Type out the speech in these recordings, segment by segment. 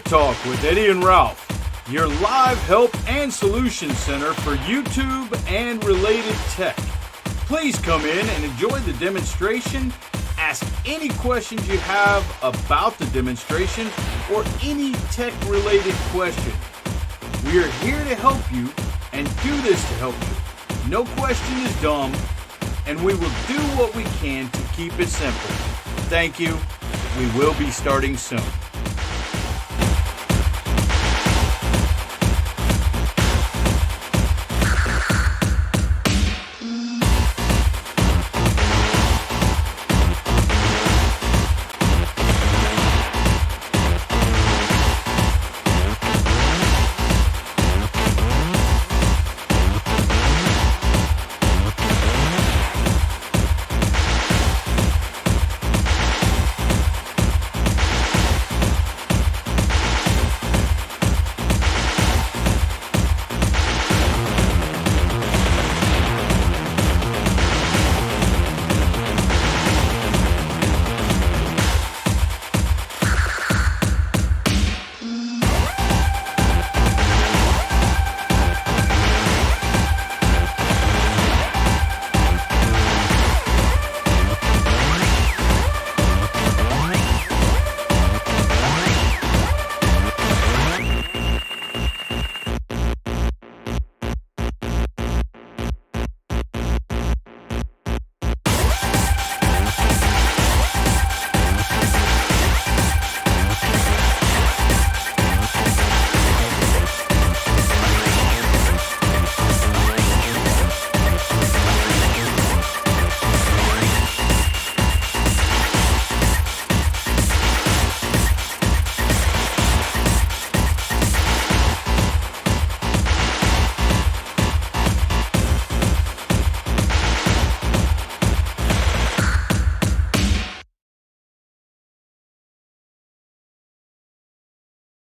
Talk with Eddie and Ralph, your live help and solution center for YouTube and related tech. Please come in and enjoy the demonstration. Ask any questions you have about the demonstration or any tech-related question. We are here to help you and do this to help you. No question is dumb, and we will do what we can to keep it simple. Thank you. We will be starting soon.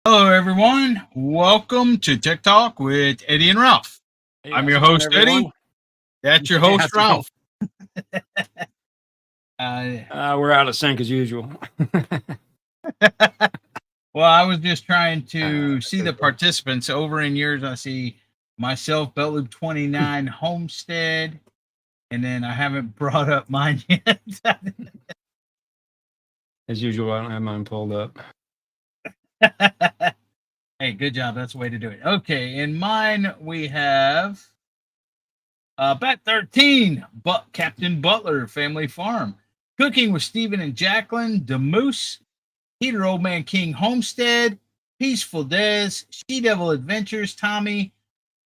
Hello, everyone. Welcome to Tech Talk with Eddie and Ralph. Hey, I'm your host, Eddie. That's your host, Ralph. We're out of sync as usual. Well, I was just trying to see the participants. Over in yours, I see myself, Beltloop 29, Homestead, and then I haven't brought up mine yet. As usual, I don't have mine pulled up. Hey, good job. That's the way to do it. Okay, in mine we have Bet 13, Captain Butler Family Farm, Cooking with Stephen and Jacqueline, The Moose, Peter Old Man King Homestead, Peaceful Des, She-Devil Adventures, Tommy,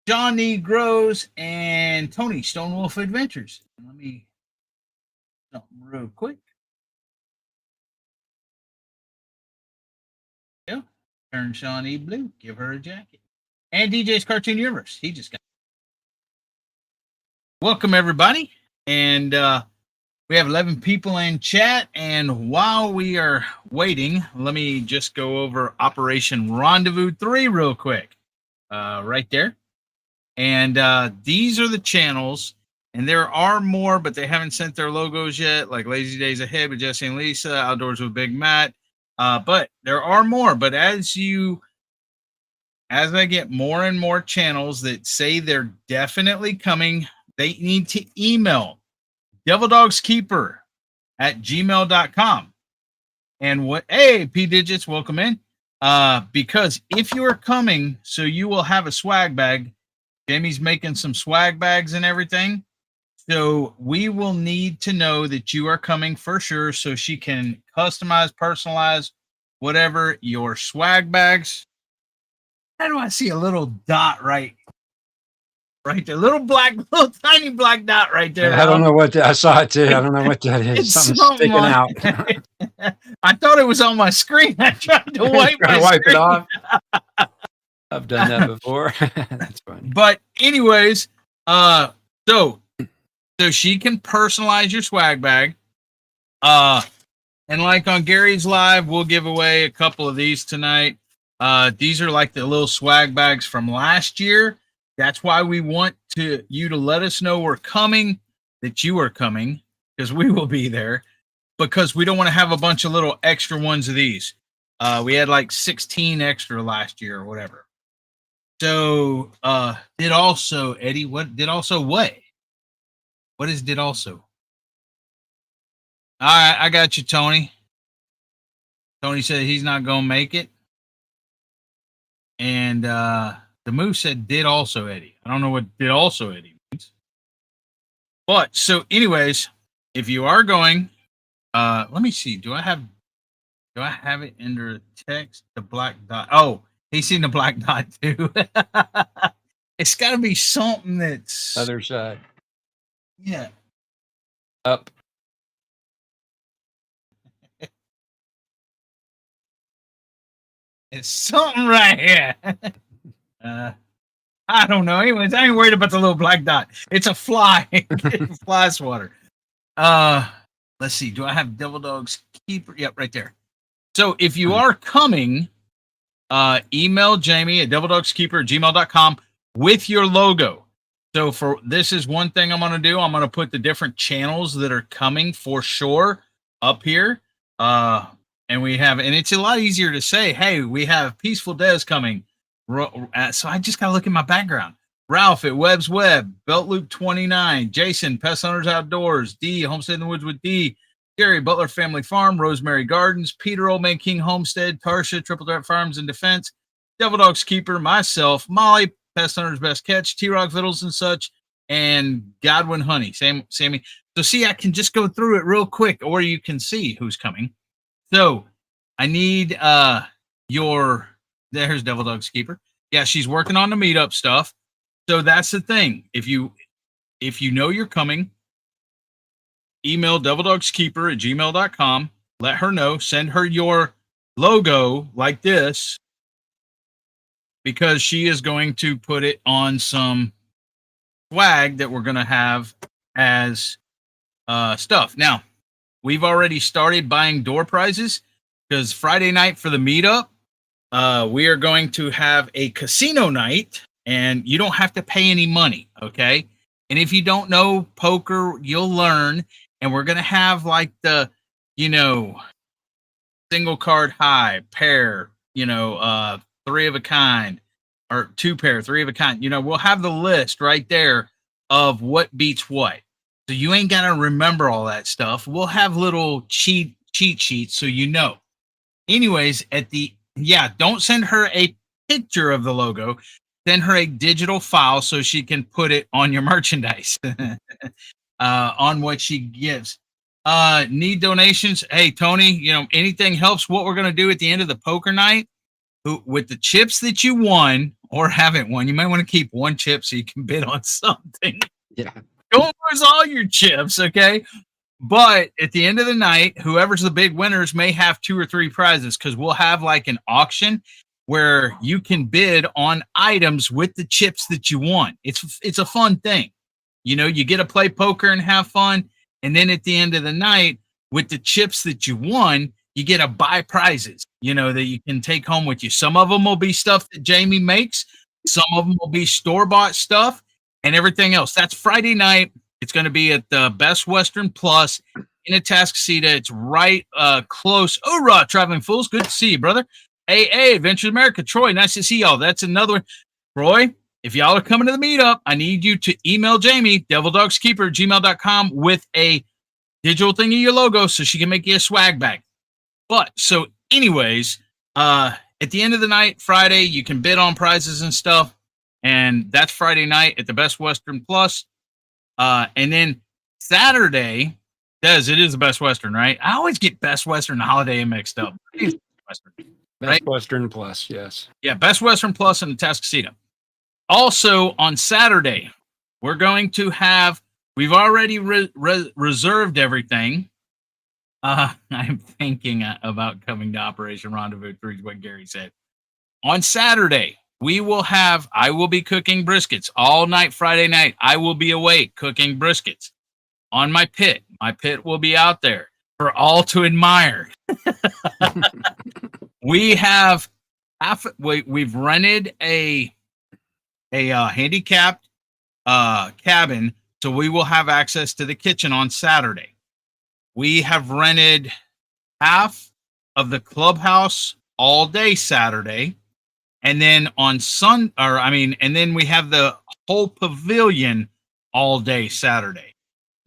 John Grows, and Tony Stonewolf Adventures. Let me something real quick. Yeah. Turn Shawnee blue. Give her a jacket. And DJ's Cartoon Universe. He just got. Welcome, everybody. And we have 11 people in chat. And while we are waiting, let me just go over Operation Rendezvous 3 real quick. Right there. And these are the channels. And there are more, but they haven't sent their logos yet, like Lazy Days Ahead with Jesse and Lisa, Outdoors with Big Matt. But there are more. But as I get more and more channels that say they're definitely coming, they need to email devildogskeeper@gmail.com. And hey, P Digits, welcome in. Because if you are coming, so you will have a swag bag. Jamie's making some swag bags and everything. So we will need to know that you are coming for sure, so she can customize, personalize, whatever your swag bags. How do I see a little dot right there? Little tiny black dot right there. I don't know what I saw it too. I don't know what that is. Something sticking out. I thought it was on my screen. I tried to wipe it off. I've done that before. That's funny. But anyways, so she can personalize your swag bag. And like on Gary's Live, we'll give away a couple of these tonight. These are like the little swag bags from last year. That's why we want you to let us know we're coming, that you are coming, because we will be there, because we don't want to have a bunch of little extra ones of these. We had like 16 extra last year or whatever. So did also Eddie? What did also what? What is did also? All right, I got you, Tony. Tony said he's not gonna make it, and the Moose said did also Eddie. I don't know what did also Eddie means, but so anyways, if you are going, let me see. Do I have it under text? The black dot. Oh, he's seen the black dot too. It's got to be something that's Other side. Yeah. Up. It's something right here. I don't know. Anyways, I ain't worried about the little black dot. It's a fly. Fly swatter. Let's see. Do I have Devil Dog's Keeper? Yep, right there. So if you are coming, email Jamie at devildogskeeper@gmail.com with your logo. So for this is one thing I'm going to do. I'm going to put the different channels that are coming for sure up here. And we have, and it's a lot easier to say, hey, we have Peaceful Des coming. So I just got to look at my background. Ralph at Webb's Web, Belt Loop 29, Jason, Pest Hunters Outdoors, D, Homestead in the Woods with D, Gary, Butler Family Farm, Rosemary Gardens, Peter, Old Man King Homestead, Tarsha, Triple Threat Farms and Defense, Devil Dog's Keeper, myself, Molly, Pest Hunter's Best Catch, T-Rock Vittles and such, and Godwin Honey, Sammy. So see, I can just go through it real quick, or you can see who's coming. So I need there's Devil Dog's Keeper. Yeah, she's working on the meetup stuff. So that's the thing. If you know you're coming, email devildogskeeper@gmail.com. Let her know. Send her your logo like this, because she is going to put it on some swag that we're going to have as stuff. Now, we've already started buying door prizes because Friday night for the meetup, we are going to have a casino night, and you don't have to pay any money, okay? And if you don't know poker, you'll learn. And we're going to have like the, single card high, pair, three of a kind, or two pair, three of a kind. We'll have the list right there of what beats what. So you ain't got to remember all that stuff. We'll have little cheat sheets so you know. Anyways, don't send her a picture of the logo. Send her a digital file so she can put it on your merchandise on what she gives. Need donations? Hey, Tony, anything helps. What we're going to do at the end of the poker night with the chips that you won or haven't won, you might want to keep one chip so you can bid on something. Yeah. Don't lose all your chips, okay? But at the end of the night, whoever's the big winners may have 2 or 3 prizes, because we'll have like an auction where you can bid on items with the chips that you want. It's a fun thing. You get to play poker and have fun. And then at the end of the night, with the chips that you won, you get to buy prizes, that you can take home with you. Some of them will be stuff that Jamie makes. Some of them will be store-bought stuff and everything else. That's Friday night. It's going to be at the Best Western Plus in Atascocita. It's right close. Hoorah, Traveling Fools. Good to see you, brother. AA, Adventures America. Troy, nice to see y'all. That's another one. Troy, if y'all are coming to the meetup, I need you to email Jamie, devildogskeeper@gmail.com, with a digital thing of your logo so she can make you a swag bag. But, so anyways, at the end of the night, Friday, you can bid on prizes and stuff. And that's Friday night at the Best Western Plus. And then Saturday, it is the Best Western, right? I always get Best Western and Holiday mixed up. Best Western Plus, yes. Yeah, Best Western Plus in Atascocita. Also, on Saturday, we're going to have, we've already reserved everything. I'm thinking about coming to Operation Rendezvous 3 is what Gary said. On Saturday, I will be cooking briskets all night Friday night. I will be awake cooking briskets on my pit. My pit will be out there for all to admire. We have we've rented a handicapped cabin, so we will have access to the kitchen on Saturday. We have rented half of the clubhouse all day Saturday. And then and then we have the whole pavilion all day Saturday.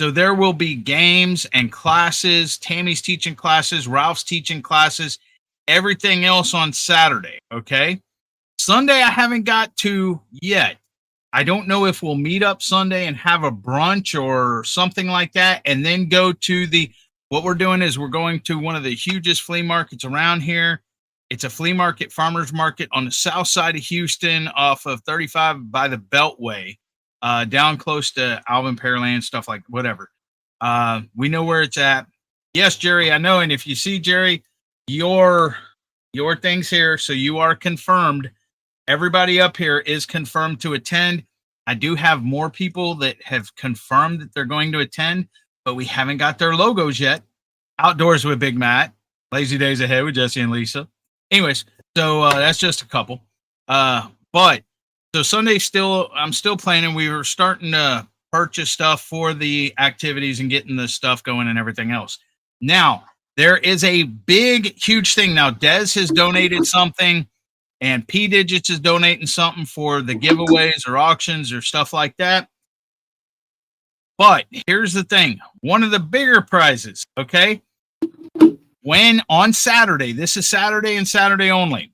So there will be games and classes. Tammy's teaching classes, Ralph's teaching classes, everything else on Saturday. Okay. Sunday, I haven't got to yet. I don't know if we'll meet up Sunday and have a brunch or something like that, and then go to what we're doing is we're going to one of the hugest flea markets around here. It's a flea market, farmer's market on the south side of Houston off of 35 by the Beltway, down close to Alvin Pearland, stuff like whatever. We know where it's at. Yes, Jerry, I know. And if you see, Jerry, your thing's here, so you are confirmed. Everybody up here is confirmed to attend. I do have more people that have confirmed that they're going to attend, but we haven't got their logos yet. Outdoors with Big Matt, Lazy Days Ahead with Jesse and Lisa. Anyways, so that's just a couple. But so Sunday I'm still planning. We were starting to purchase stuff for the activities and getting the stuff going and everything else. Now, there is a big, huge thing. Now, Des has donated something, and P Digits is donating something for the giveaways or auctions or stuff like that. But here's the thing. One of the bigger prizes, okay? When on Saturday, this is Saturday and Saturday only.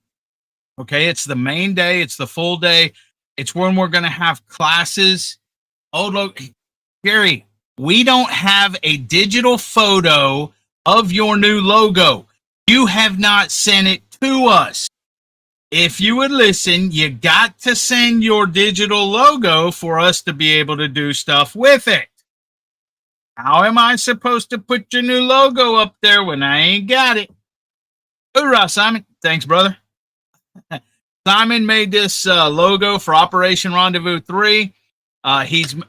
Okay, it's the main day, it's the full day. It's when we're going to have classes. Oh, look, Gary, we don't have a digital photo of your new logo. You have not sent it to us. If you would listen, you got to send your digital logo for us to be able to do stuff with it. How am I supposed to put your new logo up there when I ain't got it? Hoorah, Simon. Thanks, brother. Simon made this logo for Operation Rendezvous 3.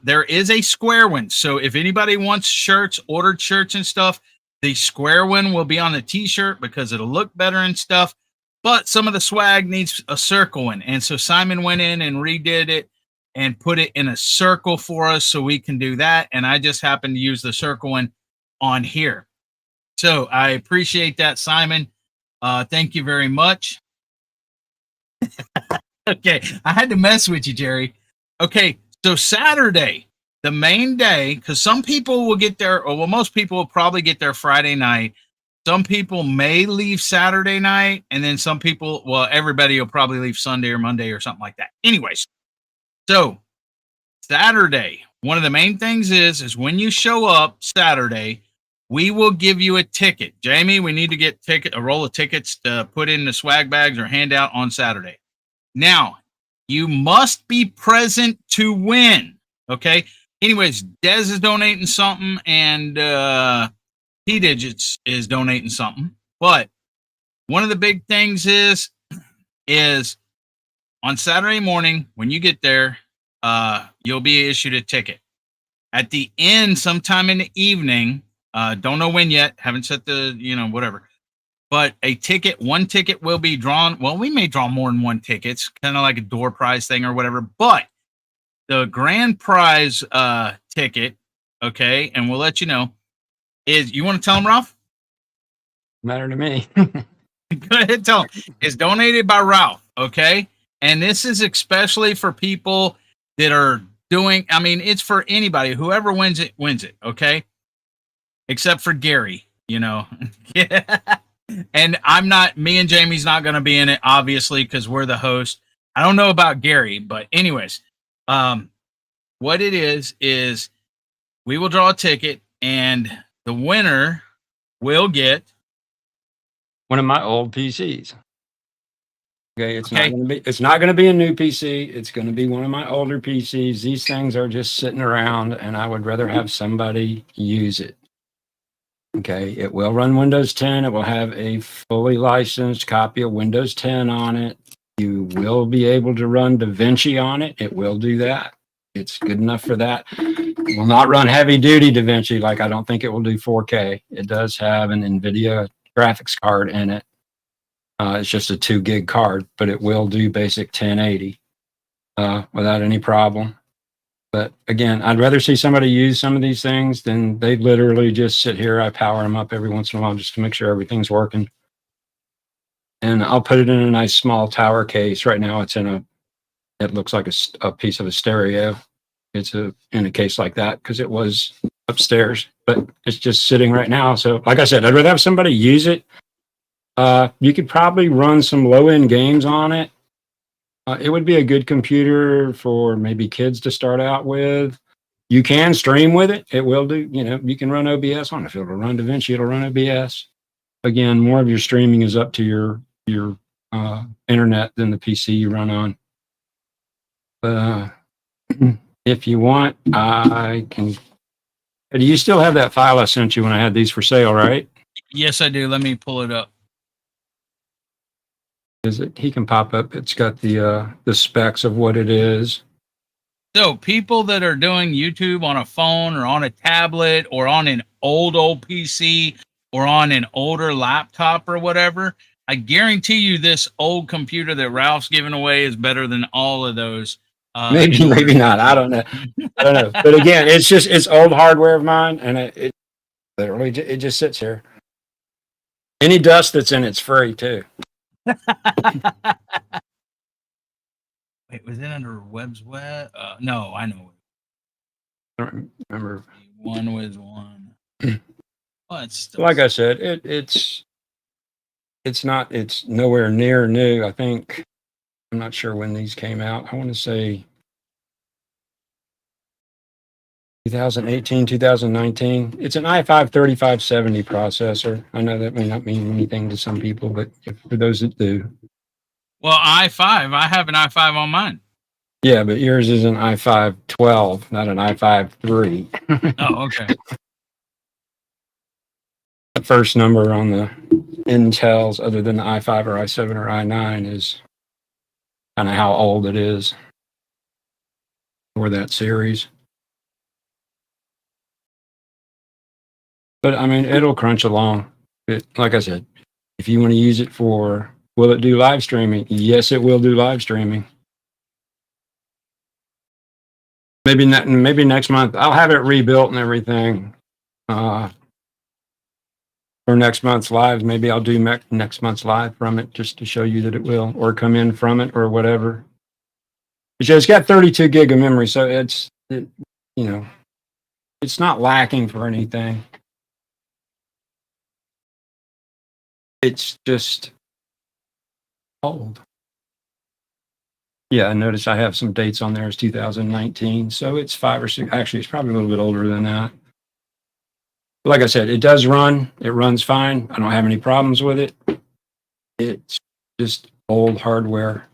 There is a square one. So if anybody wants shirts, ordered shirts and stuff, the square one will be on the t-shirt because it'll look better and stuff. But some of the swag needs a circle one. And so Simon went in and redid it and put it in a circle for us so we can do that. And I just happened to use the circle one on here. So I appreciate that, Simon. Thank you very much. Okay, I had to mess with you, Jerry. Okay, so Saturday, the main day, because some people will get there, or well, most people will probably get there Friday night. Some people may leave Saturday night, and then some people, well, everybody will probably leave Sunday or Monday or something like that. Anyways, so Saturday, one of the main things is when you show up Saturday, we will give you a ticket. Jamie, we need to get a roll of tickets to put in the swag bags or hand out on Saturday. Now, you must be present to win. Okay. Anyways, Des is donating something, and P Digits is donating something. But one of the big things is on Saturday morning when you get there, you'll be issued a ticket. At the end, sometime in the evening, don't know when yet, haven't set the, whatever. But one ticket will be drawn. Well, we may draw more than one ticket. It's kind of like a door prize thing or whatever. But the grand prize ticket, okay, and we'll let you know, is, you want to tell them, Ralph? Matter to me. Go ahead, tell them. It's donated by Ralph, okay? And this is especially for people that are doing, it's for anybody. Whoever wins it, okay? Except for Gary, Yeah. And me and Jamie's not going to be in it, obviously, because we're the host. I don't know about Gary, but anyways, what it is we will draw a ticket, and the winner will get one of my old PCs. Okay, it's not going to be a new PC. It's going to be one of my older PCs. These things are just sitting around, and I would rather have somebody use it. Okay, it will run Windows 10. It will have a fully licensed copy of Windows 10 on it. You will be able to run Davinci on it. It will do that. It's good enough for that. It will not run heavy-duty Davinci, like I don't think it will do 4K. It does have an NVIDIA graphics card in it. It's just a 2 gig card, but it will do basic 1080 without any problem. But again, I'd rather see somebody use some of these things than they literally just sit here. I power them up every once in a while just to make sure everything's working. and I'll put it in a nice small tower case. Right now it's it looks like a piece of a stereo. It's in a case like that because it was upstairs, but it's just sitting right now. So like I said, I'd rather have somebody use it. You could probably run some low-end games on it. It would be a good computer for maybe kids to start out with. You can stream with it. It will do, you can run OBS on it. If it'll run Davinci, it'll run OBS. Again, more of your streaming is up to your internet than the PC you run on. But if you want, I can. Do you still have that file I sent you when I had these for sale, right? Yes, I do. Let me pull it up. He can pop up. It's got the specs of what it is. So people that are doing YouTube on a phone or on a tablet or on an old PC or on an older laptop or whatever, I guarantee you this old computer that Ralph's giving away is better than all of those. Maybe not. I don't know. But again, it's old hardware of mine, and it literally it just sits here. Any dust that's in it's free too. Wait, was it under Webb's Web? No, I know. I don't remember. One was one. Well, like I said, it's nowhere near new. I think I'm not sure when these came out. I want to say 2018, 2019. It's an i5-3570 processor. I know that may not mean anything to some people, but for those that do. Well, i5. I have an i5 on mine. Yeah, but yours is an i5-12, not an i5-3. Oh, okay. The first number on the Intels, other than the i5 or i7 or i9, is kind of how old it is for that series. But I mean, it'll crunch along. Like I said, if you want to use it for, will it do live streaming? Yes, it will do live streaming. Maybe next month I'll have it rebuilt and everything. For next month's live, maybe I'll do next month's live from it just to show you that it will, or come in from it, or whatever. It's got 32 gig of memory, so it's not lacking for anything. It's just old. Yeah, I notice I have some dates on there as 2019, so it's 5 or 6. Actually, it's probably a little bit older than that. Like I said, it does run. It runs fine. I don't have any problems with it. It's just old hardware.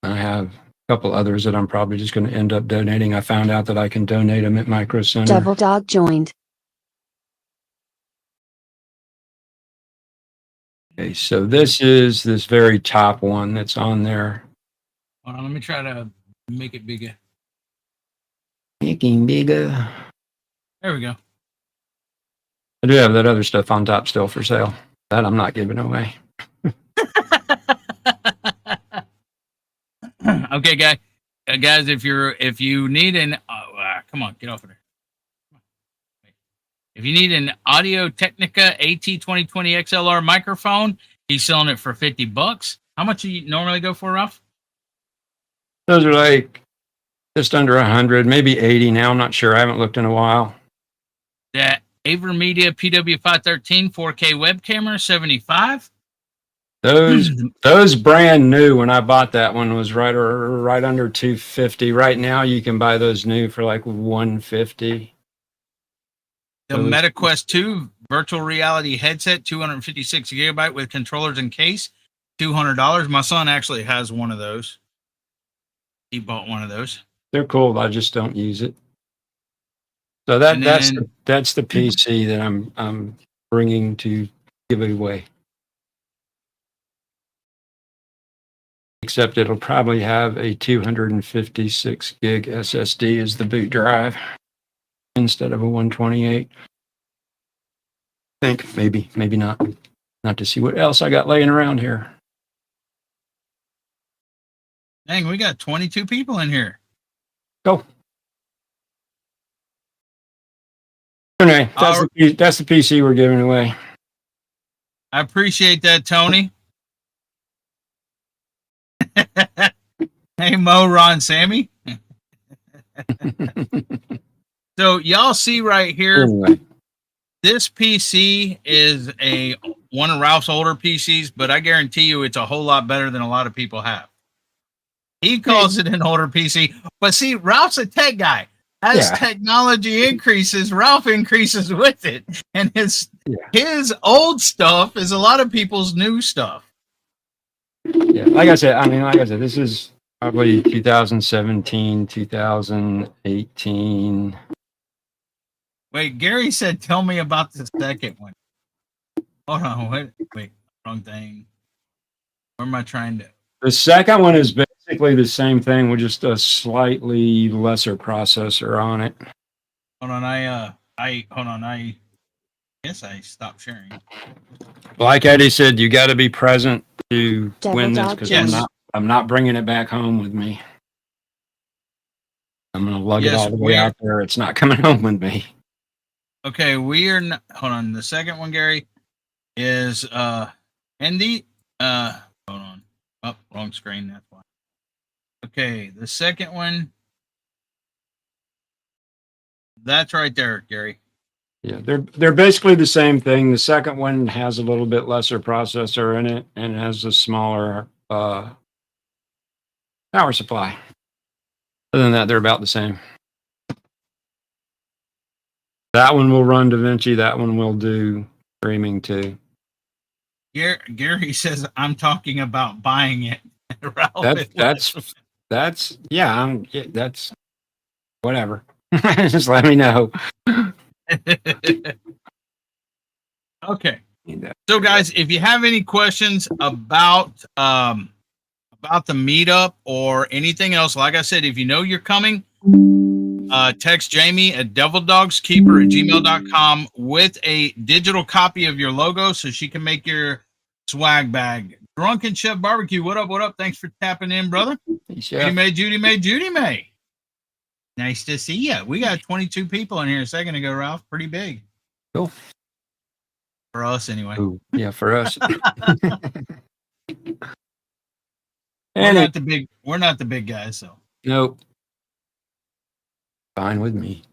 I have a couple others that I'm probably just going to end up donating. I found out that I can donate them at Micro Center. Double Dog joined. Okay, so this is this very top one that's on there. Hold on, let me try to make it bigger. Making bigger. There we go. I do have that other stuff on top still for sale. That I'm not giving away. Okay, guys, if you need an come on, get off of there. If you need an Audio Technica AT2020 XLR microphone, he's selling it for $50. How much do you normally go for, Ralph? Those are like just under 100, maybe 80 now. I'm not sure. I haven't looked in a while. That AverMedia PW513 4K web camera, $75. Those brand new when I bought that one was right under 250. Right now you can buy those new for like 150. The MetaQuest 2 virtual reality headset, 256 gigabyte with controllers and case, $200. My son actually has one of those. He bought one of those. They're cool. I just don't use it. So that's the PC that I'm bringing to give away. Except it'll probably have a 256 gig SSD as the boot drive instead of a 128. I think maybe not. Not to see what else I got laying around here. Dang, we got 22 people in here. Go. Anyway, that's the PC we're giving away. I appreciate that, Tony. Hey, Mo, Ron, Sammy. So y'all see right here, Anyway, this PC is one of Ralph's older PCs, but I guarantee you it's a whole lot better than a lot of people have. He calls it an older PC, but see, Ralph's a tech guy. As technology increases, Ralph increases with it, and his old stuff is a lot of people's new stuff. Yeah, like I said, this is probably 2017, 2018. Wait, Gary said, "Tell me about the second one." Hold on, wait, wrong thing. Where am I trying to? The second one is basically the same thing with just a slightly lesser processor on it. Hold on, I guess I stopped sharing. Like Eddie said, you got to be present to win this because Yes. I'm not bringing it back home with me. I'm going to lug it all the way out there. It's not coming home with me. Okay, hold on. The second one, Gary, is Andy. Hold on. Oh, wrong screen. That's why. Okay, the second one. That's right there, Gary. Yeah, they're basically the same thing. The second one has a little bit lesser processor in it and has a smaller power supply. Other than that, they're about the same. That one will run Davinci. That one will do streaming too. Gary says, "I'm talking about buying it." That's whatever. Just let me know. Okay. So, guys, if you have any questions about the meetup or anything else, like I said, if you know you're coming, text Jamie at devildogskeeper@gmail.com with a digital copy of your logo so she can make your swag bag. Drunken Chef Barbecue, what up, what up? Thanks for tapping in, brother. Judy May. Nice to see you. We got 22 people in here a second ago, Ralph. Pretty big. Cool. For us, anyway. Ooh, yeah, for us. We're not the big guys, so. Nope. Fine with me.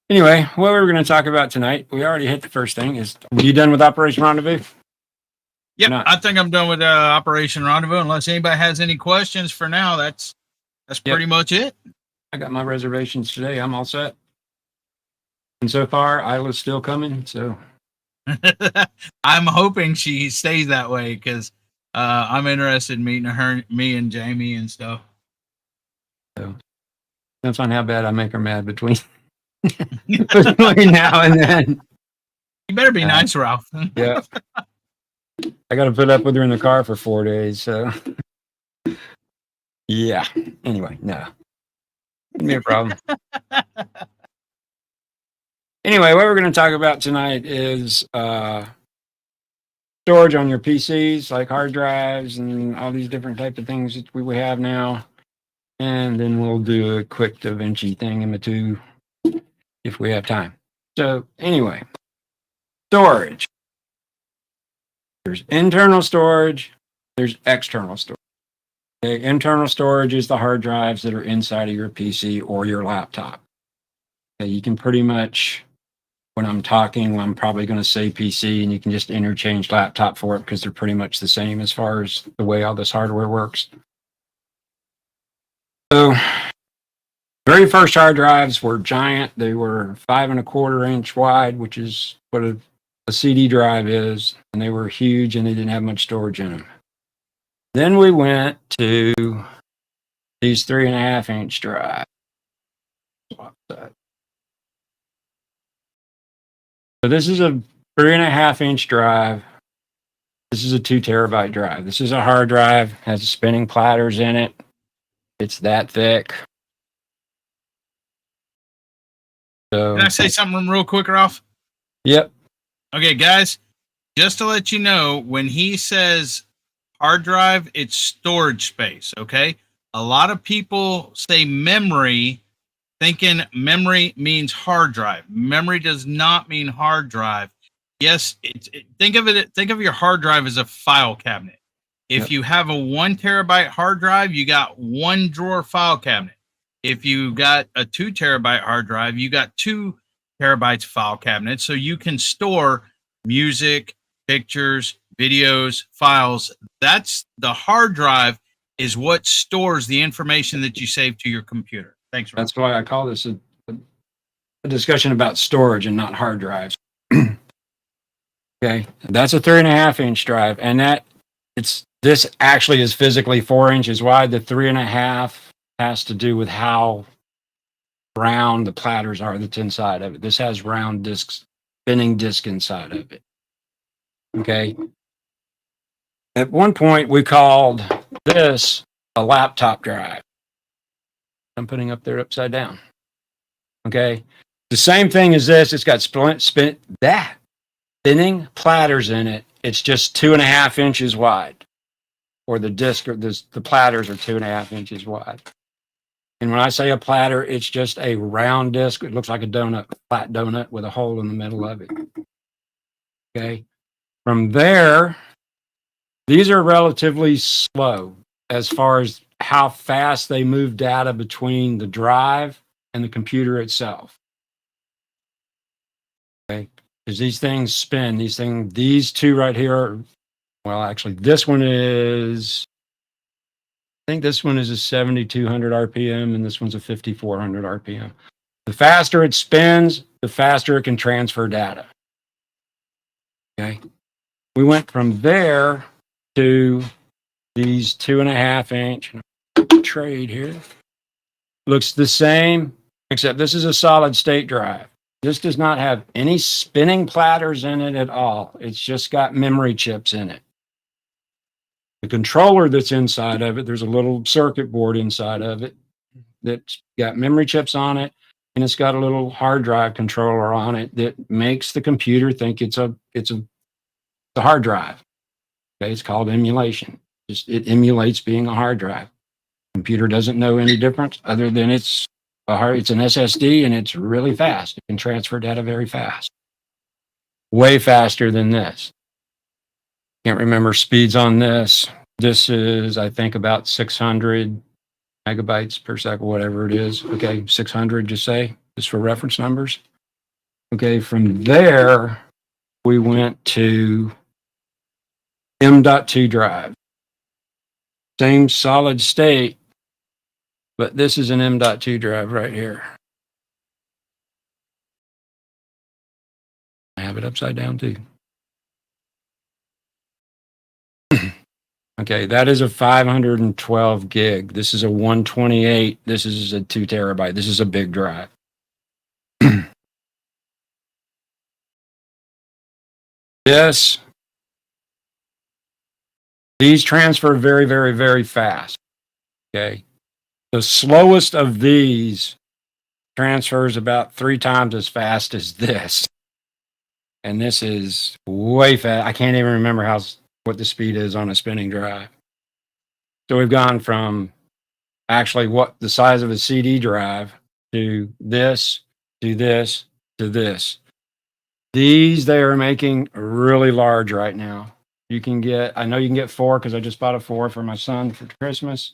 Anyway, what we were going to talk about tonight, we already hit the first thing. Are you done with Operation Rendezvous? Yeah, I think I'm done with Operation Rendezvous. Unless anybody has any questions for now, that's pretty much it. I got my reservations today. I'm all set. And so far, Isla's still coming, so. I'm hoping she stays that way because I'm interested in meeting me and Jamie and stuff. So, depends on how bad I make her mad between now and then. You better be nice, Ralph. Yeah. I got to put up with her in the car for 4 days, so. Yeah. Anyway, no. Wouldn't be a problem. Anyway, what we're going to talk about tonight is storage on your PCs, like hard drives and all these different types of things that we have now. And then we'll do a quick Davinci thing in the two if we have time. So anyway, storage. There's internal storage. There's external storage. Okay, internal storage is the hard drives that are inside of your PC or your laptop. Okay, you can pretty much, when I'm talking, I'm probably going to say PC, and you can just interchange laptop for it because they're pretty much the same as far as the way all this hardware works. So, very first hard drives were giant. They were 5 1/4 inch wide, which is what a CD drive is, and they were huge, and they didn't have much storage in them. Then we went to these 3 1/2 inch drives. Swap that. So this is a 3 1/2 inch drive. This is a 2 terabyte drive. This is a hard drive, has spinning platters in it. It's that thick. So, can I say something real quick, Ralph? Yep. Okay, guys, just to let you know, when he says hard drive, it's storage space, okay? A lot of people say memory thinking memory means hard drive. Memory does not mean hard drive. Yes, think of your hard drive as a file cabinet. If you have a 1 terabyte hard drive, you got 1 drawer file cabinet. If you got a 2 terabyte hard drive, you got 2 terabytes file cabinet. So you can store music, pictures, videos, files. That's the hard drive is what stores the information that you save to your computer. Thanks, Ron. That's why I call this a discussion about storage and not hard drives. Okay, that's a 3.5-inch drive, and this actually is physically 4 inches wide. The 3.5 has to do with how round the platters are that's inside of it. This has round discs, spinning disc inside of it. Okay. At one point, we called this a laptop drive. I'm putting up there upside down. Okay. The same thing as this. It's got spinning platters in it. It's just 2.5 inches wide. Or the disc or the platters are 2.5 inches wide. And when I say a platter, it's just a round disc. It looks like a donut, flat donut with a hole in the middle of it. Okay. From there, these are relatively slow as far as how fast they move data between the drive and the computer itself. Okay. Because these things spin. These two right here are, well, actually, this one is, I think this one is a 7,200 RPM and this one's a 5,400 RPM. The faster it spins, the faster it can transfer data. Okay. We went from there to these 2.5-inch trade here. Looks the same, except this is a solid state drive. This does not have any spinning platters in it at all. It's just got memory chips in it. The controller that's inside of it, there's a little circuit board inside of it that's got memory chips on it, and it's got a little hard drive controller on it that makes the computer think it's a hard drive. Okay, it's called emulation. It emulates being a hard drive. Computer doesn't know any difference other than it's an SSD and it's really fast. It can transfer data very fast. Way faster than this. Can't remember speeds on this. This is, I think, about 600 megabytes per second, whatever it is. Okay, 600, just for reference numbers. Okay, from there, we went to M.2 drive. Same solid state, but this is an M.2 drive right here. I have it upside down too. Okay, that is a 512 gig. This is a 128. This is a 2 terabyte. This is a big drive. These transfer very, very, very fast. Okay. The slowest of these transfers about 3 times as fast as this. And this is way fast. I can't even remember what the speed is on a spinning drive. So we've gone from actually what the size of a CD drive to this, to this, to this. These they are making really large right now. I know you can get 4 because I just bought a 4 for my son for Christmas.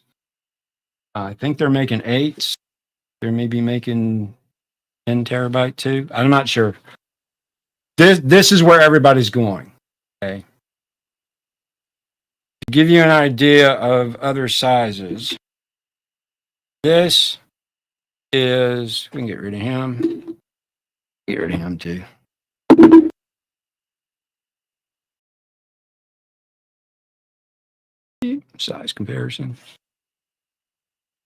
I think they're making 8s. They may be making 10 terabyte too. I'm not sure. This is where everybody's going. Okay. To give you an idea of other sizes, this is, we can get rid of him. Get rid of him too. Size comparison.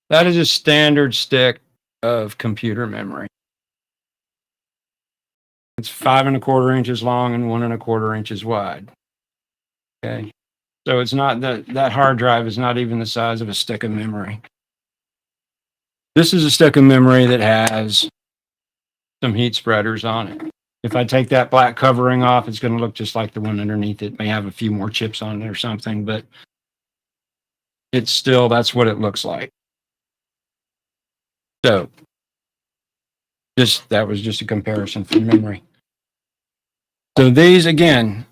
That is a standard stick of computer memory. It's 5 1/4 inches long and 1 1/4 inches wide. Okay. So it's not that hard drive is not even the size of a stick of memory. This is a stick of memory that has some heat spreaders on it. If I take that black covering off, it's going to look just like the one underneath it. May have a few more chips on it or something, but it's still, that's what it looks like. So That was just a comparison from memory. So these, again,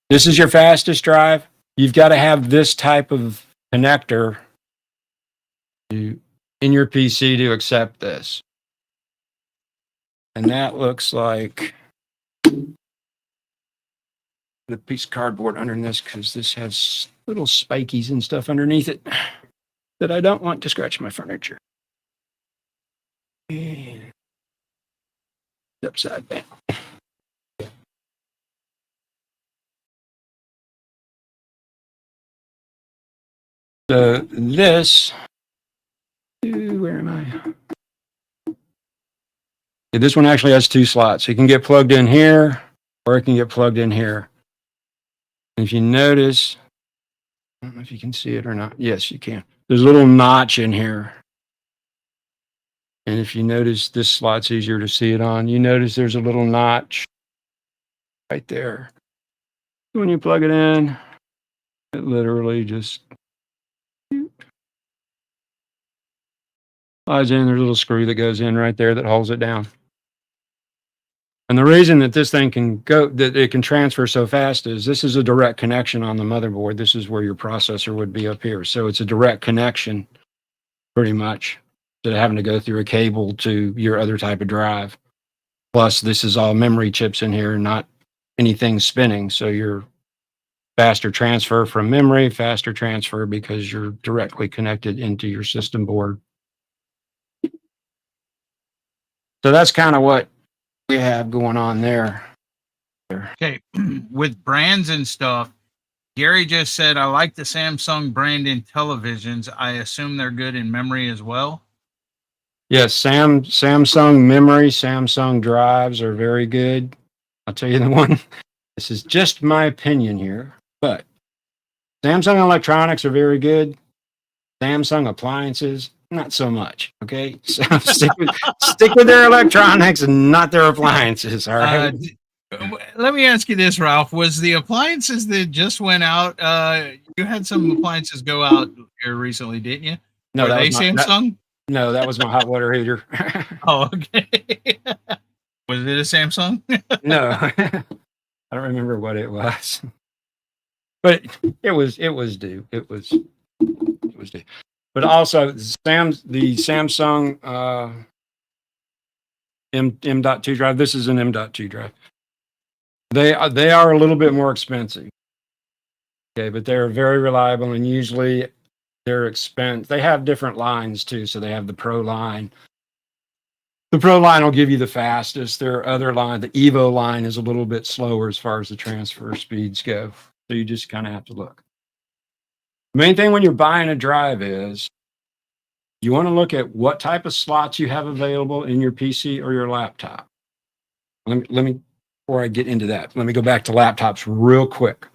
this is your fastest drive. You've got to have this type of connector in your PC to accept this. And that looks like the piece of cardboard under this, because this has little spikies and stuff underneath it that I don't want to scratch my furniture. And upside down. So this, where am I? Yeah, this one actually has 2 slots. It can get plugged in here, or it can get plugged in here. And if you notice, I don't know if you can see it or not. Yes, you can. There's a little notch in here. And if you notice, this slot's easier to see it on. You notice there's a little notch right there. When you plug it in, it literally just slides in. There's a little screw that goes in right there that holds it down. And the reason that this thing can go, that it can transfer so fast, is this is a direct connection on the motherboard. This is where your processor would be up here. So it's a direct connection, pretty much, instead of having to go through a cable to your other type of drive. Plus, this is all memory chips in here, not anything spinning. So you're faster transfer from memory, faster transfer because you're directly connected into your system board. So that's kind of what we have going on there. Okay, with brands and stuff, Gary just said, I like the Samsung brand in televisions. I assume they're good in memory as well. Yes, Samsung memory, Samsung drives are very good. I'll tell you the one, this is just my opinion here, but Samsung electronics are very good. Samsung appliances, not so much. Okay, so stick with their electronics and not their appliances. All right. Let me ask you this, Ralph. Was the appliances that just went out? You had some appliances go out here recently, didn't you? No, Were that they was not, Samsung? no, that was my hot water heater. Oh, okay. Was it a Samsung? No, I don't remember what it was, but it was due. It was due. But also the Samsung M.2 drive. This is an M.2 drive. They are a little bit more expensive. Okay, but they're very reliable, and usually their expense. They have different lines too. So they have the Pro line. The Pro line will give you the fastest. Their other line, the Evo line, is a little bit slower as far as the transfer speeds go. So you just kind of have to look. The main thing when you're buying a drive is you want to look at what type of slots you have available in your PC or your laptop. Let me before I get into that, let me go back to laptops real quick.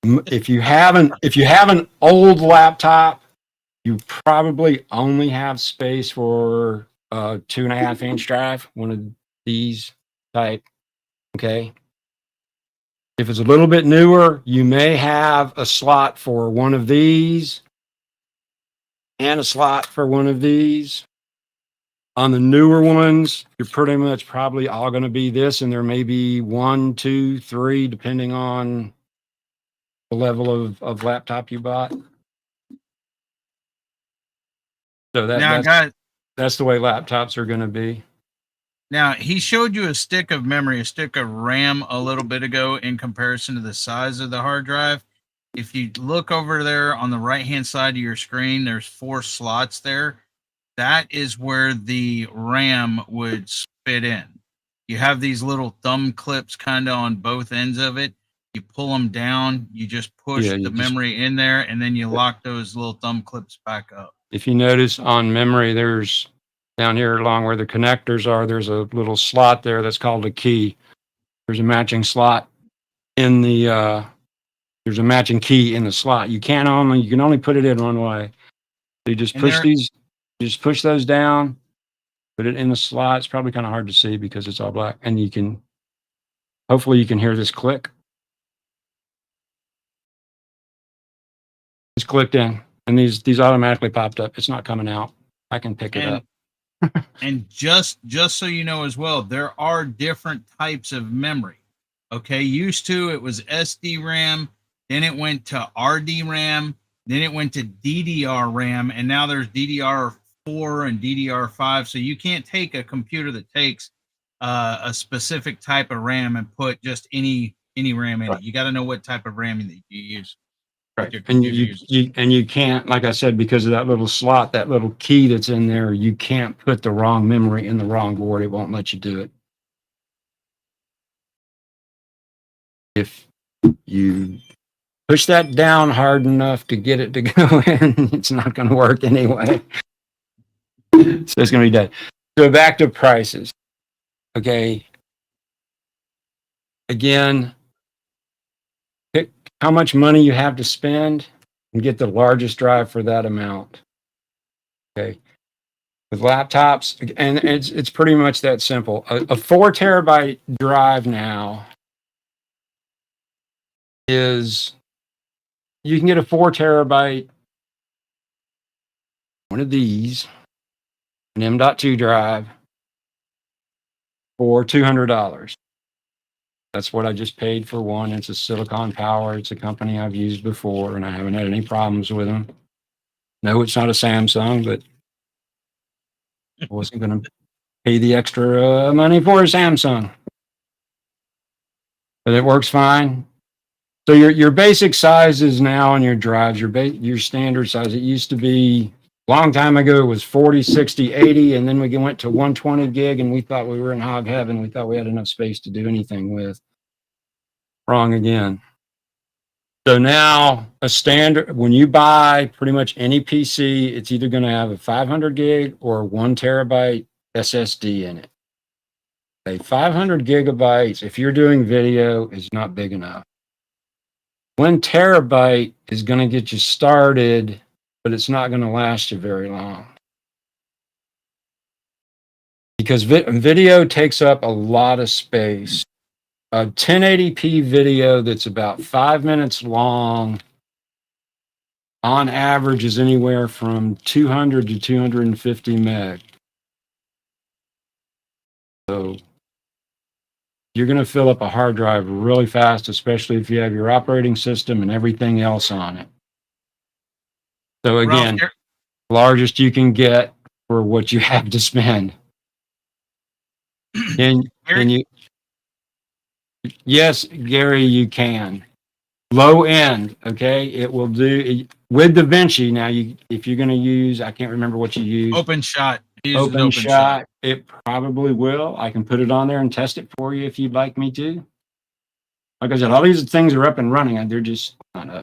If you have an old laptop, you probably only have space for a 2.5-inch drive, one of these type. Okay. If it's a little bit newer, you may have a slot for one of these and a slot for one of these. On the newer ones, you're pretty much probably all going to be this, and there may be 1, 2, 3, depending on the level of laptop you bought. So that's the way laptops are going to be. Now, he showed you a stick of memory, a stick of RAM a little bit ago in comparison to the size of the hard drive. If you look over there on the right-hand side of your screen, there's 4 slots there. That is where the RAM would fit in. You have these little thumb clips kind of on both ends of it. You pull them down, you just push the memory in there, and then you lock those little thumb clips back up. If you notice on memory, there's down here along where the connectors are, there's a little slot there that's called a key. There's a matching slot in the, there's a matching key in the slot. You can only put it in one way. So you just push these, you just push those down, put it in the slot. It's probably kind of hard to see because it's all black. And hopefully you can hear this click. It's clicked in, and these automatically popped up. It's not coming out. I can pick it up. And just so you know as well, there are different types of memory. Okay, used to it was SD RAM, then it went to RD RAM, then it went to DDR RAM, and now there's DDR4 and DDR5. So you can't take a computer that takes a specific type of RAM and put just any RAM in it. You got to know what type of RAM that you use. Right. And you can't, like I said, because of that little slot, that little key that's in there, you can't put the wrong memory in the wrong board. It won't let you do it. If you push that down hard enough to get it to go in, it's not going to work anyway. So it's going to be dead. So back to prices. Okay. Again, pick how much money you have to spend and get the largest drive for that amount. Okay. With laptops, and it's pretty much that simple. A 4 terabyte drive now is, you can get a 4 terabyte, one of these, an M.2 drive for $200. That's what I just paid for one. It's a Silicon Power. It's a company I've used before, and I haven't had any problems with them. No, it's not a Samsung, but I wasn't going to pay the extra money for a Samsung. But it works fine. So your basic sizes now on your drives, your standard size, it used to be, long time ago, it was 40, 60, 80, and then we went to 120 gig, and we thought we were in hog heaven. We thought we had enough space to do anything with. Wrong again. So now a standard, when you buy pretty much any PC, it's either going to have a 500 gig or 1 terabyte SSD in it. Okay, 500 gigabytes, if you're doing video, is not big enough. 1 terabyte is going to get you started, but it's not going to last you very long. Because video takes up a lot of space. A 1080p video that's about 5 minutes long, on average, is anywhere from 200 to 250 meg. So you're going to fill up a hard drive really fast, especially if you have your operating system and everything else on it. So again, largest you can get for what you have to spend. And you, yes, Gary, you can. Low end, okay? It will do with Davinci. Now, if you're going to use, I can't remember what you use. Open shot. Open shot. It probably will. I can put it on there and test it for you if you'd like me to. Like I said, all these things are up and running, and they're just not up.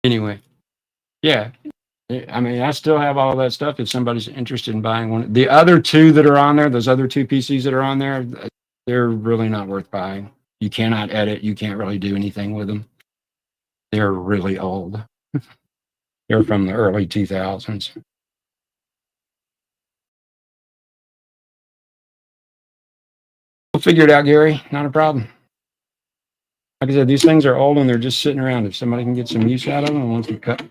Anyway, yeah. I mean, I still have all that stuff if somebody's interested in buying one. The other two that are on there, those other two PCs that are on there, they're really not worth buying. You cannot edit. You can't really do anything with them. They're really old. They're from the early 2000s. We'll figure it out, Gary. Not a problem. Like I said, these things are old and they're just sitting around. If somebody can get some use out of them and wants to cut,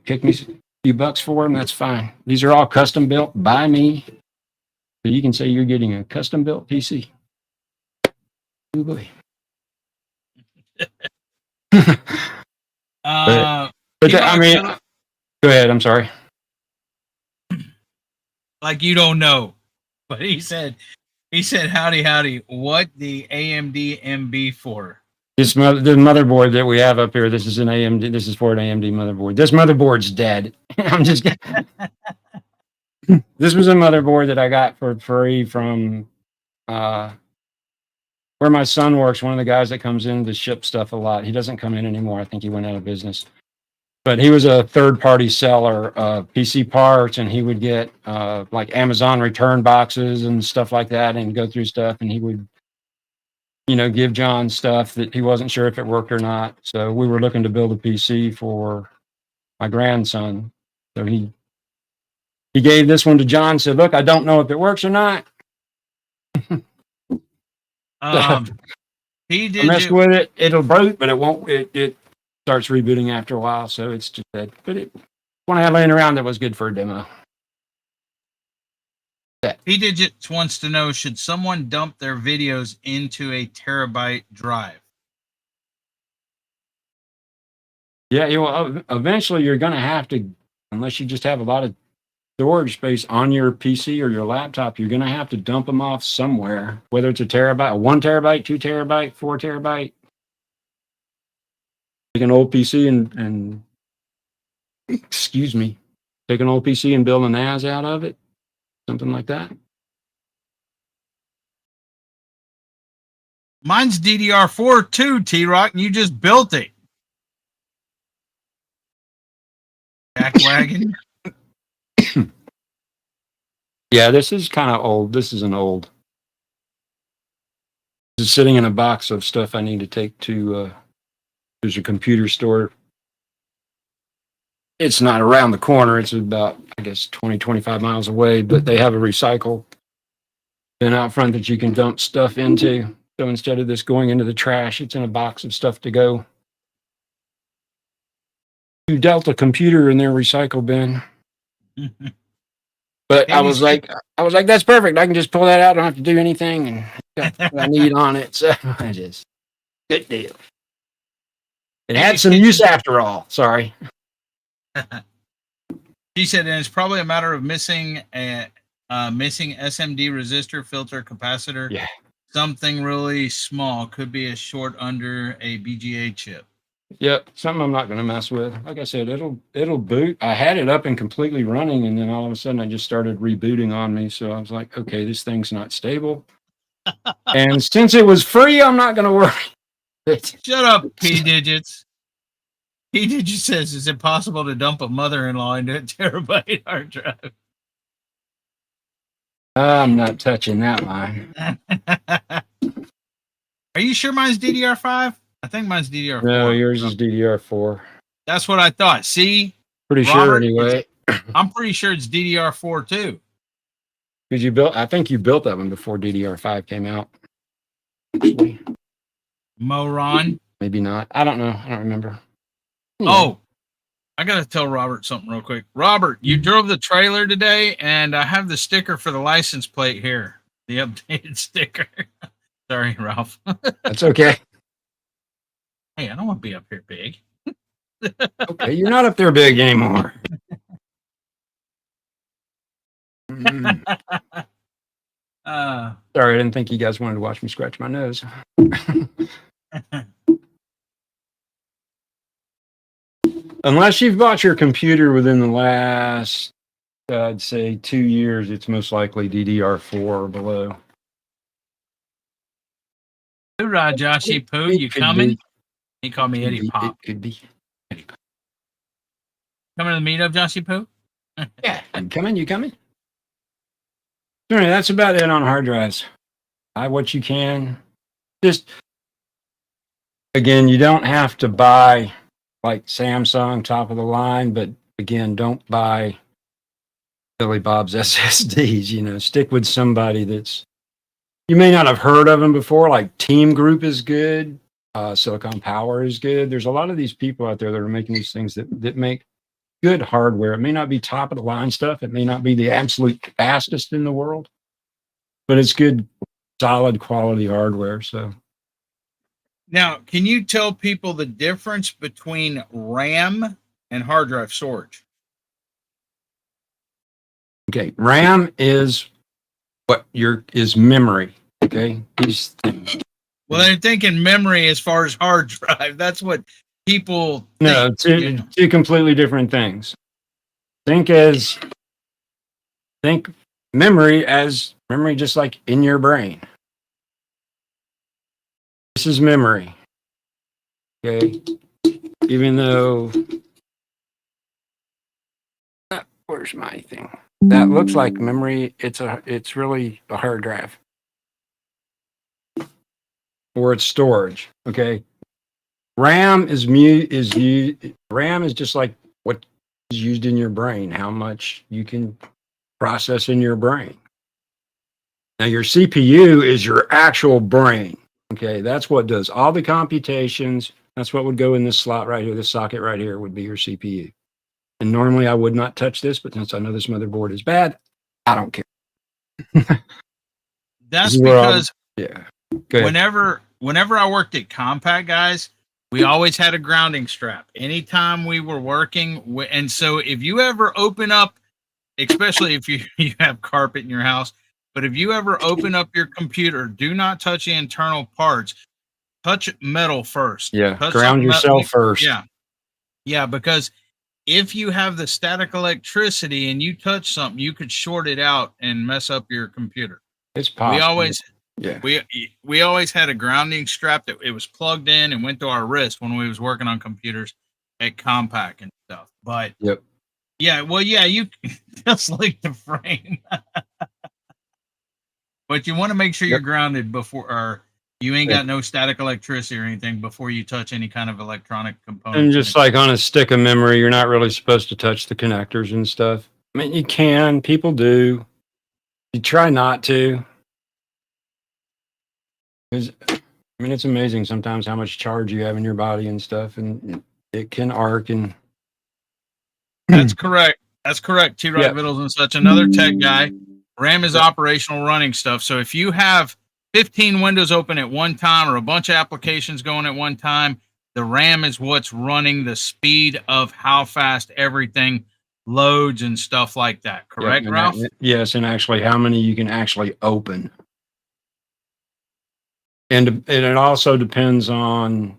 kick me a few bucks for them, that's fine. These are all custom built by me. So you can say you're getting a custom built PC. Oh boy. I mean, go ahead. I'm sorry. Like you don't know, but he said, howdy, what the AMD MB for? The motherboard that we have up here, this is an AMD. This is for an AMD motherboard. This motherboard's dead. I'm just kidding. This was a motherboard that I got for free from where my son works. One of the guys that comes in to ship stuff a lot. He doesn't come in anymore. I think he went out of business. But he was a third-party seller of PC parts, and he would get like Amazon return boxes and stuff like that, and go through stuff, and he would, give John stuff that he wasn't sure if it worked or not. So we were looking to build a PC for my grandson. So he gave this one to John, said, look, I don't know if it works or not. He did mess with it, it'll break, but it won't. starts rebooting after a while, so it's just dead. But one I had laying around that was good for a demo. P-Digits wants to know, should someone dump their videos into a terabyte drive? Yeah, eventually you're going to have to, unless you just have a lot of storage space on your PC or your laptop, you're going to have to dump them off somewhere, whether it's a terabyte, 1 terabyte, 2 terabyte, 4 terabyte. Take an old PC and excuse me, take an old PC and build a NAS out of it, something like that. Mine's DDR4 too, T-Rock, and you just built it. Jackwagon. Yeah, this is kind of old. This is an old. This is sitting in a box of stuff I need to take to, there's a computer store. It's not around the corner. It's about, I guess, 20, 25 miles away, but they have a recycle bin out front that you can dump stuff into. So instead of this going into the trash, it's in a box of stuff to go to Delta Computer in their recycle bin. But I was like, that's perfect. I can just pull that out. I don't have to do anything, and got what I need on it. So I just good deal. It had some use after all. Sorry. She said, and it's probably a matter of missing SMD resistor, filter, capacitor. Yeah. Something really small, could be a short under a BGA chip. Yep, something I'm not going to mess with. Like I said, it'll boot. I had it up and completely running, and then all of a sudden I just started rebooting on me. So I was like, okay, this thing's not stable. And since it was free, I'm not going to worry. Shut up, P-Digits. P-Digits says, is it possible to dump a mother-in-law into a terabyte hard drive? I'm not touching that line. Are you sure mine's DDR5? I think mine's DDR4. No, yours is DDR4. That's what I thought. See? Pretty Robert, sure anyway. I'm pretty sure it's DDR4 too. Because I think you built that one before DDR5 came out. Moron. Maybe not. I don't know. I don't remember. Oh, I got to tell Robert something real quick. Robert, you drove the trailer today, and I have the sticker for the license plate here. The updated sticker. Sorry, Ralph. That's okay. Hey, I don't want to be up here big. Okay, you're not up there big anymore. Sorry, I didn't think you guys wanted to watch me scratch my nose. Unless you've bought your computer within the last, I'd say, 2 years, it's most likely DDR4 or below. Hoorah, Joshy Poo, you coming? He called me Eddie Pop. It could be. Coming to the meetup, Joshy Poo? Yeah, I'm coming. You coming? All right, that's about it on hard drives. Buy what you can. Just, again, you don't have to buy like Samsung top of the line, but again, don't buy Billy Bob's SSDs. You know, stick with somebody that's, you may not have heard of them before. Like Team Group is good. Silicon Power is good. There's a lot of these people out there that are making these things that make good hardware. It may not be top of the line stuff. It may not be the absolute fastest in the world, but it's good, solid quality hardware. So now, can you tell people the difference between RAM and hard drive storage? Okay, RAM is is memory. Okay, these things. Well, they're thinking memory as far as hard drive. That's what people think. No, two completely different things. Think memory as memory just like in your brain. This is memory. Okay. Even though where's my thing? That looks like memory. It's really a hard drive. Or it's storage. Okay. RAM is RAM is just like what is used in your brain, how much you can process in your brain. Now your CPU is your actual brain. Okay, that's what does all the computations, That's what would go in this slot right here. This socket right here would be your CPU. And normally I would not touch this, but since I know this motherboard is bad, I don't care. That's because yeah. Go ahead. whenever I worked at Compaq, guys, we always had a grounding strap anytime we were working. And so if you ever open up, especially if you have carpet in your house, but if you ever open up your computer, do not touch the internal parts. Touch metal first. Yeah, Touch ground yourself first. Yeah. Yeah, because if you have the static electricity and you touch something, you could short it out and mess up your computer. It's possible. We always had a grounding strap that it was plugged in and went to our wrist when we was working on computers at Compaq and stuff. But you just like the frame. But you want to make sure you're grounded before, or you ain't got no static electricity or anything before you touch any kind of electronic component. And just like on a stick of memory, you're not really supposed to touch the connectors and stuff. I mean, you can, people do. You try not to. Because, I mean, it's amazing sometimes how much charge you have in your body and stuff, and it can arc. And that's correct. That's correct. T-Rock Vittles and such, another tech guy. RAM is operational running stuff. So if you have 15 windows open at one time or a bunch of applications going at one time, the RAM is what's running the speed of how fast everything loads and stuff like that. Correct, Ralph? Yes, and actually how many you can actually open. And it also depends on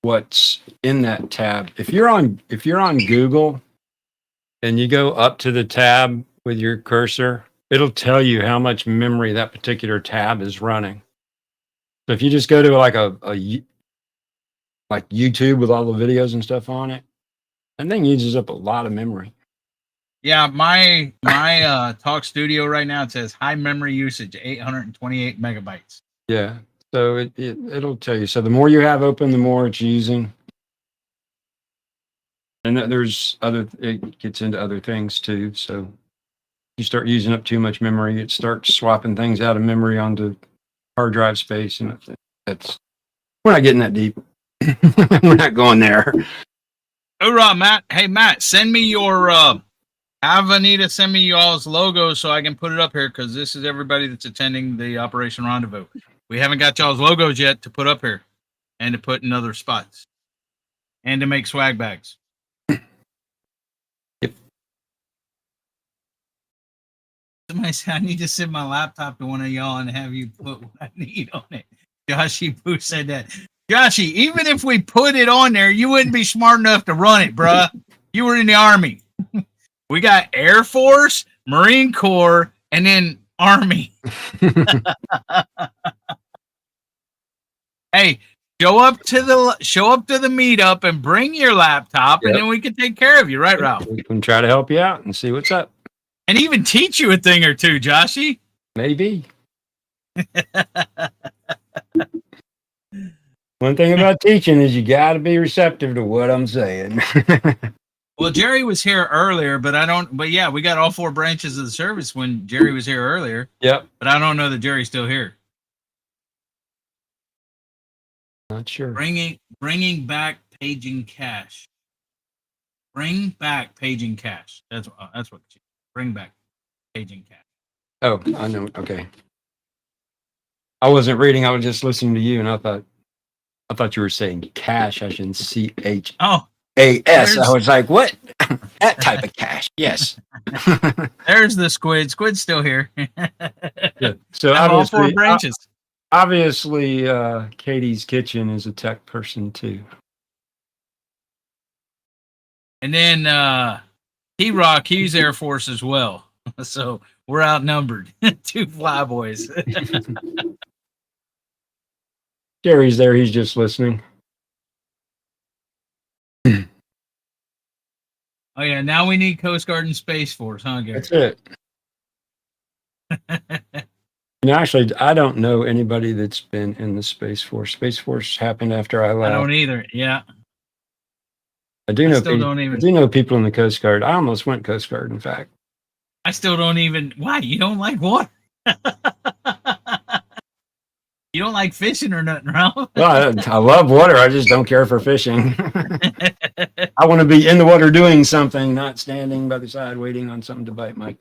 what's in that tab. If you're on Google and you go up to the tab with your cursor, it'll tell you how much memory that particular tab is running. So if you just go to like like YouTube with all the videos and stuff on it, that thing uses up a lot of memory. Yeah, my Talk Studio right now, it says high memory usage, 828 megabytes. Yeah, so it'll tell you. So the more you have open, the more it's using. And it gets into other things too. So you start using up too much memory, it starts swapping things out of memory onto hard drive space, and we're not getting that deep. We're not going there. Hoorah, Matt. Hey, Matt, send me your have Anita send me y'all's logo so I can put it up here, because this is everybody that's attending the Operation Rendezvous. We haven't got y'all's logos yet to put up here and to put in other spots and to make swag bags. Somebody said I need to send my laptop to one of y'all and have you put what I need on it. Joshy Boo said that. Joshy, even if we put it on there, you wouldn't be smart enough to run it, bruh. You were in the Army. We got Air Force, Marine Corps, and then Army. Hey, show up to the meetup and bring your laptop, and then we can take care of you, right, Ralph? We can try to help you out and see what's up. And even teach you a thing or two, Joshy. Maybe. One thing about teaching is you got to be receptive to what I'm saying. Well, Jerry was here earlier, but yeah, we got all 4 branches of the service when Jerry was here earlier. Yep. But I don't know that Jerry's still here. Not sure. Bringing back paging cache. Bring back paging cache. That's what. Bring back paging cache. Oh, I know. Okay. I wasn't reading. I was just listening to you, and I thought you were saying cache as in CHAS. Oh, I was like, what? That type of cache. Yes. There's the squid. Squid's still here. Yeah. So all 4 branches. Obviously, Katie's Kitchen is a tech person too. And then T-Rock, he's Air Force as well. So we're outnumbered. 2 flyboys. Gary's there. He's just listening. Oh, yeah. Now we need Coast Guard and Space Force, huh, Gary? That's it. And actually, I don't know anybody that's been in the Space Force. Space Force happened after I left. I don't either. Yeah. I do know people in the Coast Guard. I almost went Coast Guard, in fact. I still don't even. Why? You don't like water? You don't like fishing or nothing, Ralph? Well, I love water. I just don't care for fishing. I want to be in the water doing something, not standing by the side waiting on something to bite my.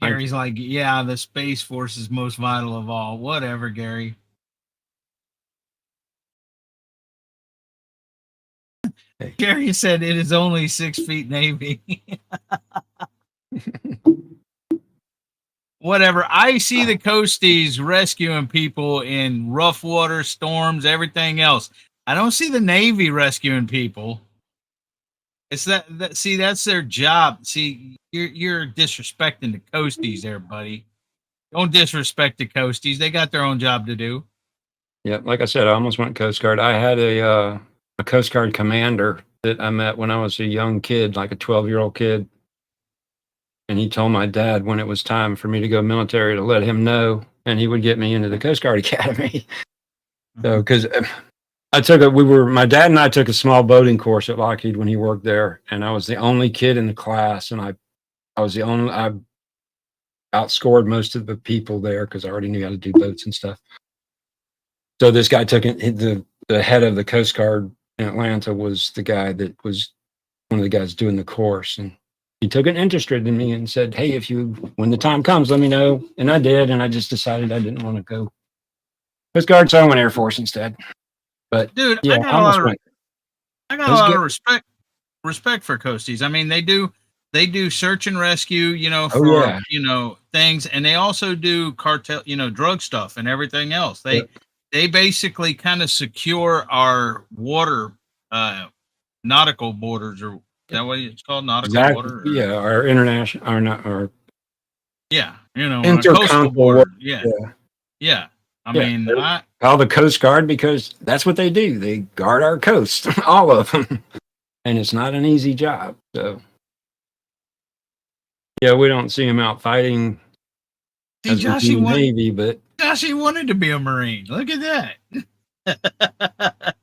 Gary's like, yeah, the Space Force is most vital of all. Whatever, Gary. Hey. Gary said it is only 6 feet Navy. Whatever. I see the Coasties rescuing people in rough water, storms, everything else. I don't see the Navy rescuing people. It's that see, that's their job. See, you're disrespecting the Coasties there, buddy. Don't disrespect the Coasties. They got their own job to do. Yeah, like I said, I almost went Coast Guard. I had a Coast Guard commander that I met when I was a young kid, like a 12-year-old kid. And he told my dad when it was time for me to go military to let him know, and he would get me into the Coast Guard Academy. So, because my dad and I took a small boating course at Lockheed when he worked there, and I was the only kid in the class, and I outscored most of the people there because I already knew how to do boats and stuff. So this guy took it. The head of the Coast Guard in Atlanta was the guy that was one of the guys doing the course, and he took an interest in me and said, "Hey, when the time comes, let me know." And I did, and I just decided I didn't want to go Coast Guard, so I went Air Force instead. But dude, yeah, I got a lot of respect for Coasties. I mean, they do search and rescue, for things, and they also do cartel, drug stuff and everything else. They basically kind of secure our water nautical borders, or is that what it's called, nautical water? Or, yeah, our international, our yeah, intercontinental coastal border. Yeah. I mean, call the Coast Guard because that's what they do. They guard our coast, all of them, and it's not an easy job. So, yeah, we don't see them out fighting as the Navy, but Joshy wanted to be a Marine. Look at that.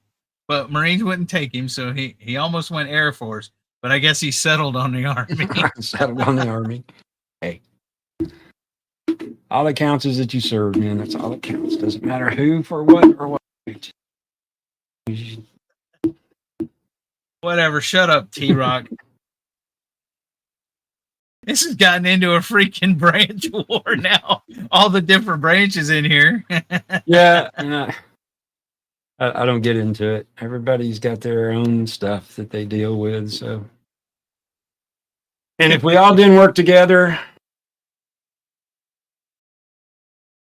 But Marines wouldn't take him, so he almost went Air Force. But I guess he settled on the Army. Settled on the Army. Hey. All that counts is that you serve, man. That's all that counts. Doesn't matter who, for what, or what. Whatever. Shut up, T-Rock. This has gotten into a freaking branch war now. All the different branches in here. Yeah. I don't get into it. Everybody's got their own stuff that they deal with. So, and if we all didn't work together,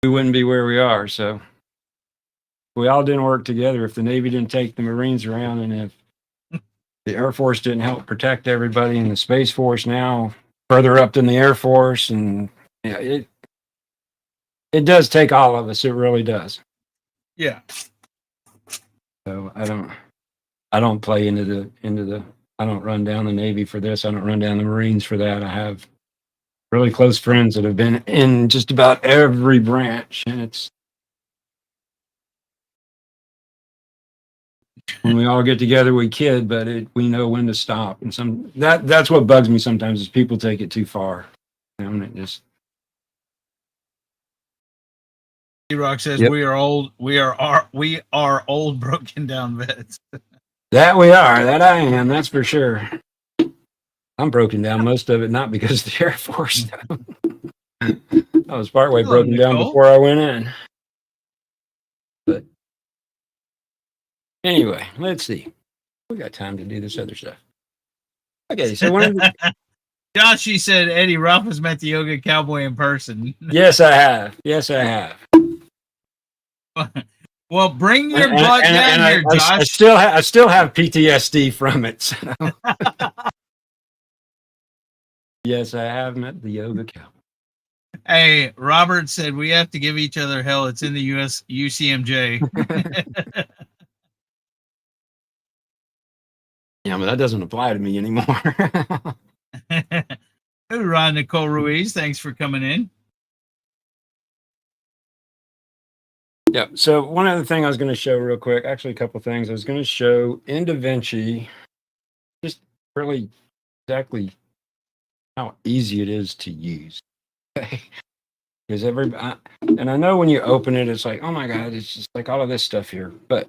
we wouldn't be where we are. So, if we all didn't work together, if the Navy didn't take the Marines around, and if the Air Force didn't help protect everybody, and the Space Force now further up than the Air Force, and it does take all of us. It really does. Yeah. So I don't play into the. I don't run down the Navy for this. I don't run down the Marines for that. I have really close friends that have been in just about every branch, and it's when we all get together, we kid, but we know when to stop. And that's what bugs me sometimes is people take it too far. And it just. T-Rock says, yep. We are old broken down vets. That we are. That I am. That's for sure. I'm broken down most of it, not because of the Air Force. I was partway broken down before I went in. But anyway, let's see. We got time to do this other stuff. Okay, so Joshy said Eddie Ruff has met the Yoga Cowboy in person. Yes, I have. Yes, I have. Well, bring your butt down here, Josh. I still have PTSD from it. So. Yes, I have met the Yoga Cowboy. Hey, Robert said we have to give each other hell. It's in the UCMJ. Yeah, but that doesn't apply to me anymore. Ron Nicole Ruiz, thanks for coming in. Yeah, so one other thing I was going to show real quick, actually a couple things. I was going to show in Davinci just really exactly how easy it is to use. Okay. because and I know when you open it, it's like, oh my God, it's just like all of this stuff here. But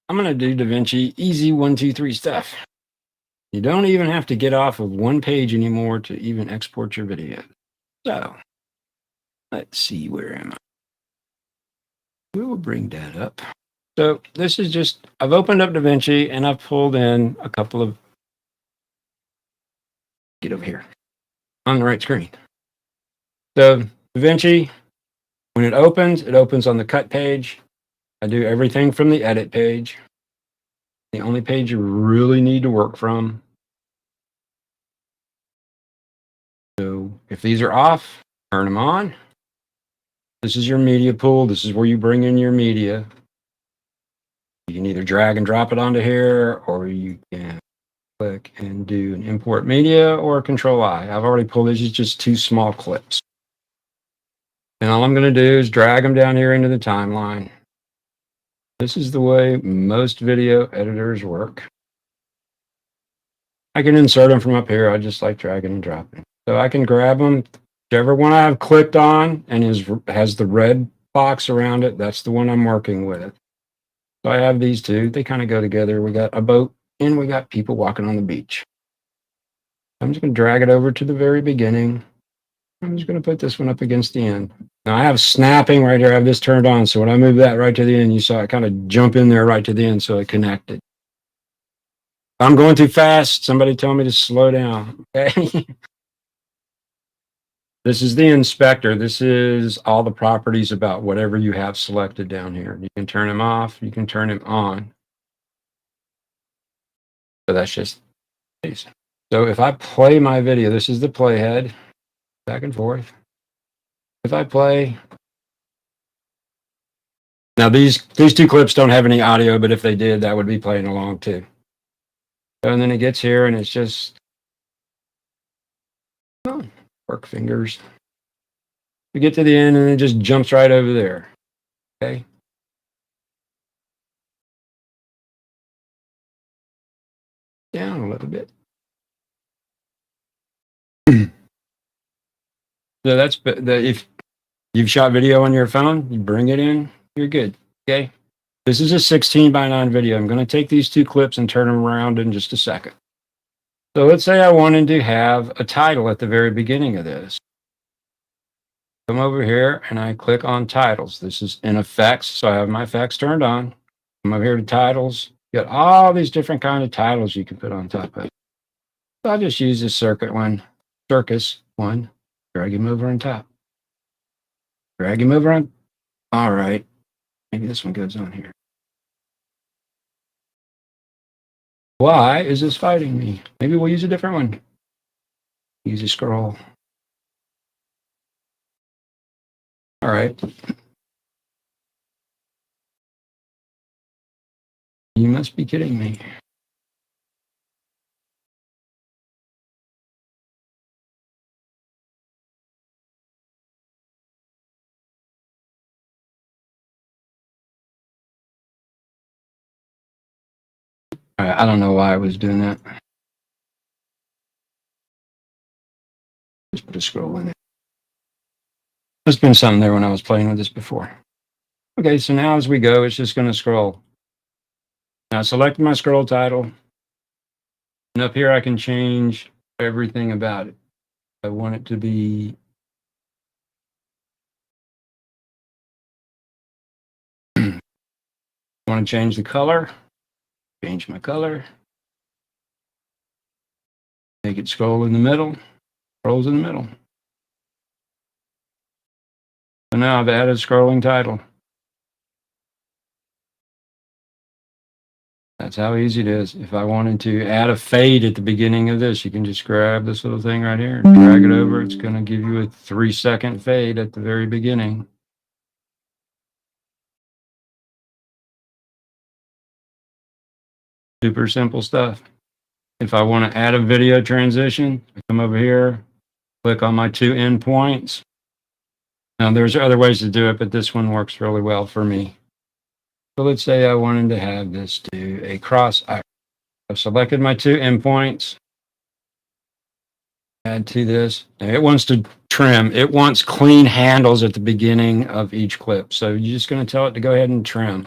I'm going to do Davinci easy 1, 2, 3 stuff. You don't even have to get off of one page anymore to even export your video. So let's see, where am I? We will bring that up. So this is just, I've opened up Davinci and I've pulled in a couple of, get over here on the right screen. So Davinci, when it opens on the cut page. I do everything from the edit page. The only page you really need to work from. So if these are off, turn them on. This is your media pool. This is where you bring in your media. You can either drag and drop it onto here, or you can click and do an import media or Control I. I've already pulled these as just 2 small clips. And all I'm going to do is drag them down here into the timeline. This is the way most video editors work. I can insert them from up here. I just like dragging and dropping. So I can grab them. Whichever one I've clicked on and has the red box around it, that's the one I'm working with. So I have these 2. They kind of go together. We got a boat and we got people walking on the beach. I'm just going to drag it over to the very beginning. I'm just going to put this one up against the end. Now I have snapping right here. I have this turned on. So when I move that right to the end, you saw it kind of jump in there right to the end. So it connected. If I'm going too fast, somebody tell me to slow down. Okay. This is the inspector. This is all the properties about whatever you have selected down here. You can turn them off. You can turn them on. So that's just these. So if I play my video, this is the playhead, back and forth. If I play, now these 2 clips don't have any audio, but if they did, that would be playing along too. And then it gets here and it's just, oh, work fingers. We get to the end and it just jumps right over there. Okay. Down a little bit. So that's if you've shot video on your phone, you bring it in, you're good. Okay. This is a 16:9 video. I'm going to take these 2 clips and turn them around in just a second. So let's say I wanted to have a title at the very beginning of this. Come over here and I click on titles. This is in effects. So I have my effects turned on. Come over here to titles. You got all these different kind of titles you can put on top of it. So I'll just use this circuit one, circus one. Drag him over on top. Drag him over on. All right. Maybe this one goes on here. Why is this fighting me? Maybe we'll use a different one. Use a scroll. All right. You must be kidding me. All right, I don't know why I was doing that. Just put a scroll in there. There's been something there when I was playing with this before. Okay, so now as we go, it's just going to scroll. Now select my scroll title. And up here I can change everything about it. I want it to be I want to change the color. Change my color. Make it scroll in the middle. Scrolls in the middle. So now I've added a scrolling title. That's how easy it is. If I wanted to add a fade at the beginning of this, you can just grab this little thing right here and drag it over. It's going to give you a 3-second fade at the very beginning. Super simple stuff. If I want to add a video transition, I come over here, click on my 2 endpoints. Now there's other ways to do it, but this one works really well for me. So let's say I wanted to have this do a cross. I've selected my 2 endpoints. Add to this. Now it wants to trim. It wants clean handles at the beginning of each clip. So you're just going to tell it to go ahead and trim.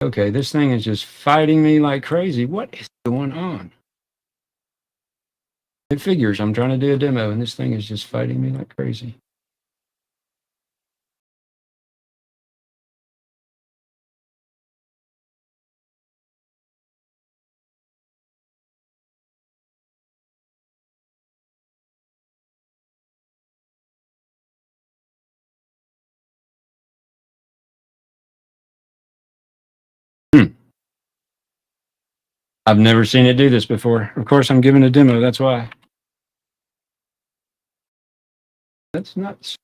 Okay, this thing is just fighting me like crazy. What is going on? It figures I'm trying to do a demo and this thing is just fighting me like crazy. I've never seen it do this before. Of course, I'm giving a demo. That's why. That's nuts.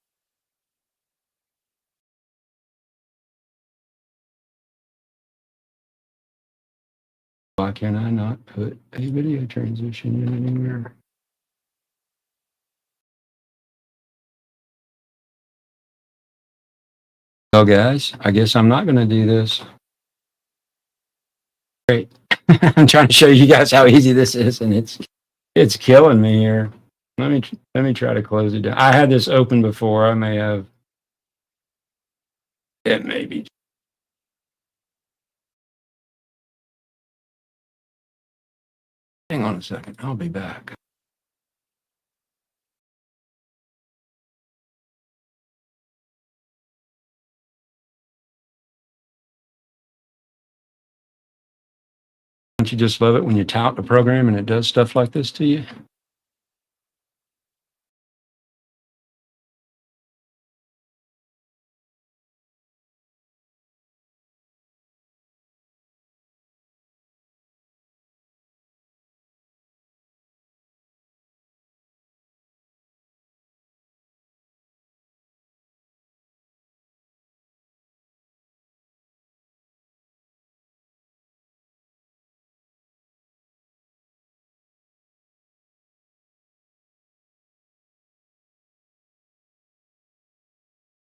Why can I not put a video transition in anywhere? Well, guys, I guess I'm not going to do this. Great. I'm trying to show you guys how easy this is, and it's killing me here. Let me try to close it down. I had this open before. I may have. It may be. Hang on a second. I'll be back. Don't you just love it when you tout the program and it does stuff like this to you?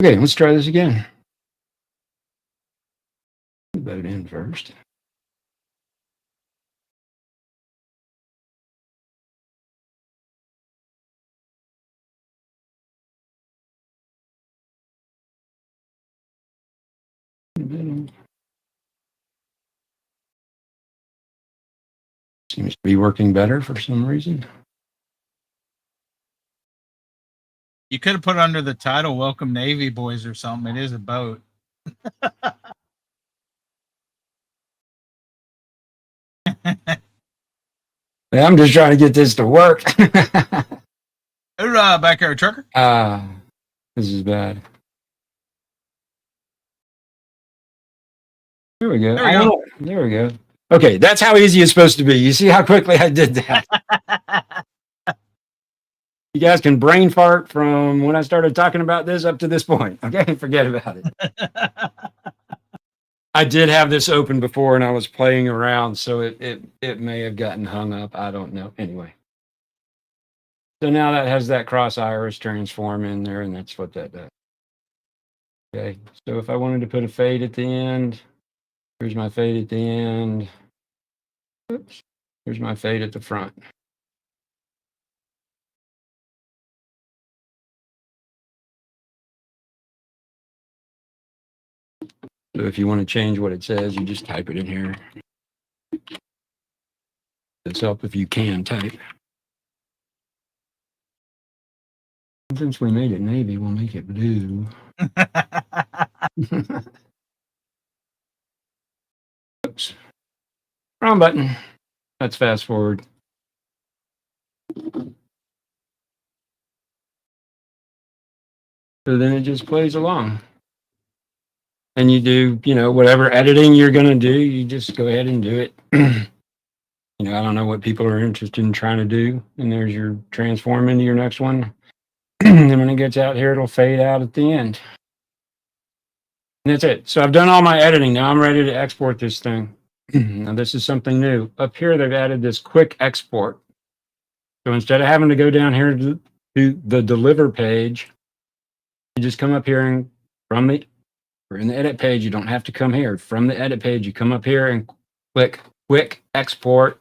Okay, let's try this again. Vote in first. Seems to be working better for some reason. You could have put under the title "Welcome Navy Boys" or something. It is a boat. Yeah, I'm just trying to get this to work. Backyard trucker. This is bad. There we go. There we go. Okay, that's how easy it's supposed to be. You see how quickly I did that? You guys can brain fart from when I started talking about this up to this point. Okay, forget about it. I did have this open before and I was playing around, so it may have gotten hung up. I don't know. Anyway. So now that has that cross iris transform in there, and that's what that does. Okay, so if I wanted to put a fade at the end, here's my fade at the end. Oops, here's my fade at the front. So if you want to change what it says, you just type it in here. It's help if you can type. Since we made it navy, we'll make it blue. Oops. Wrong button. Let's fast forward. So then it just plays along. And you do, whatever editing you're going to do, you just go ahead and do it. I don't know what people are interested in trying to do. And there's your transform into your next one. And when it gets out here, it'll fade out at the end. And that's it. So I've done all my editing. Now I'm ready to export this thing. Now this is something new. Up here, they've added this quick export. So instead of having to go down here to the deliver page, you just come up here and we're in the edit page. You don't have to come here. From the edit page, you come up here and click quick export.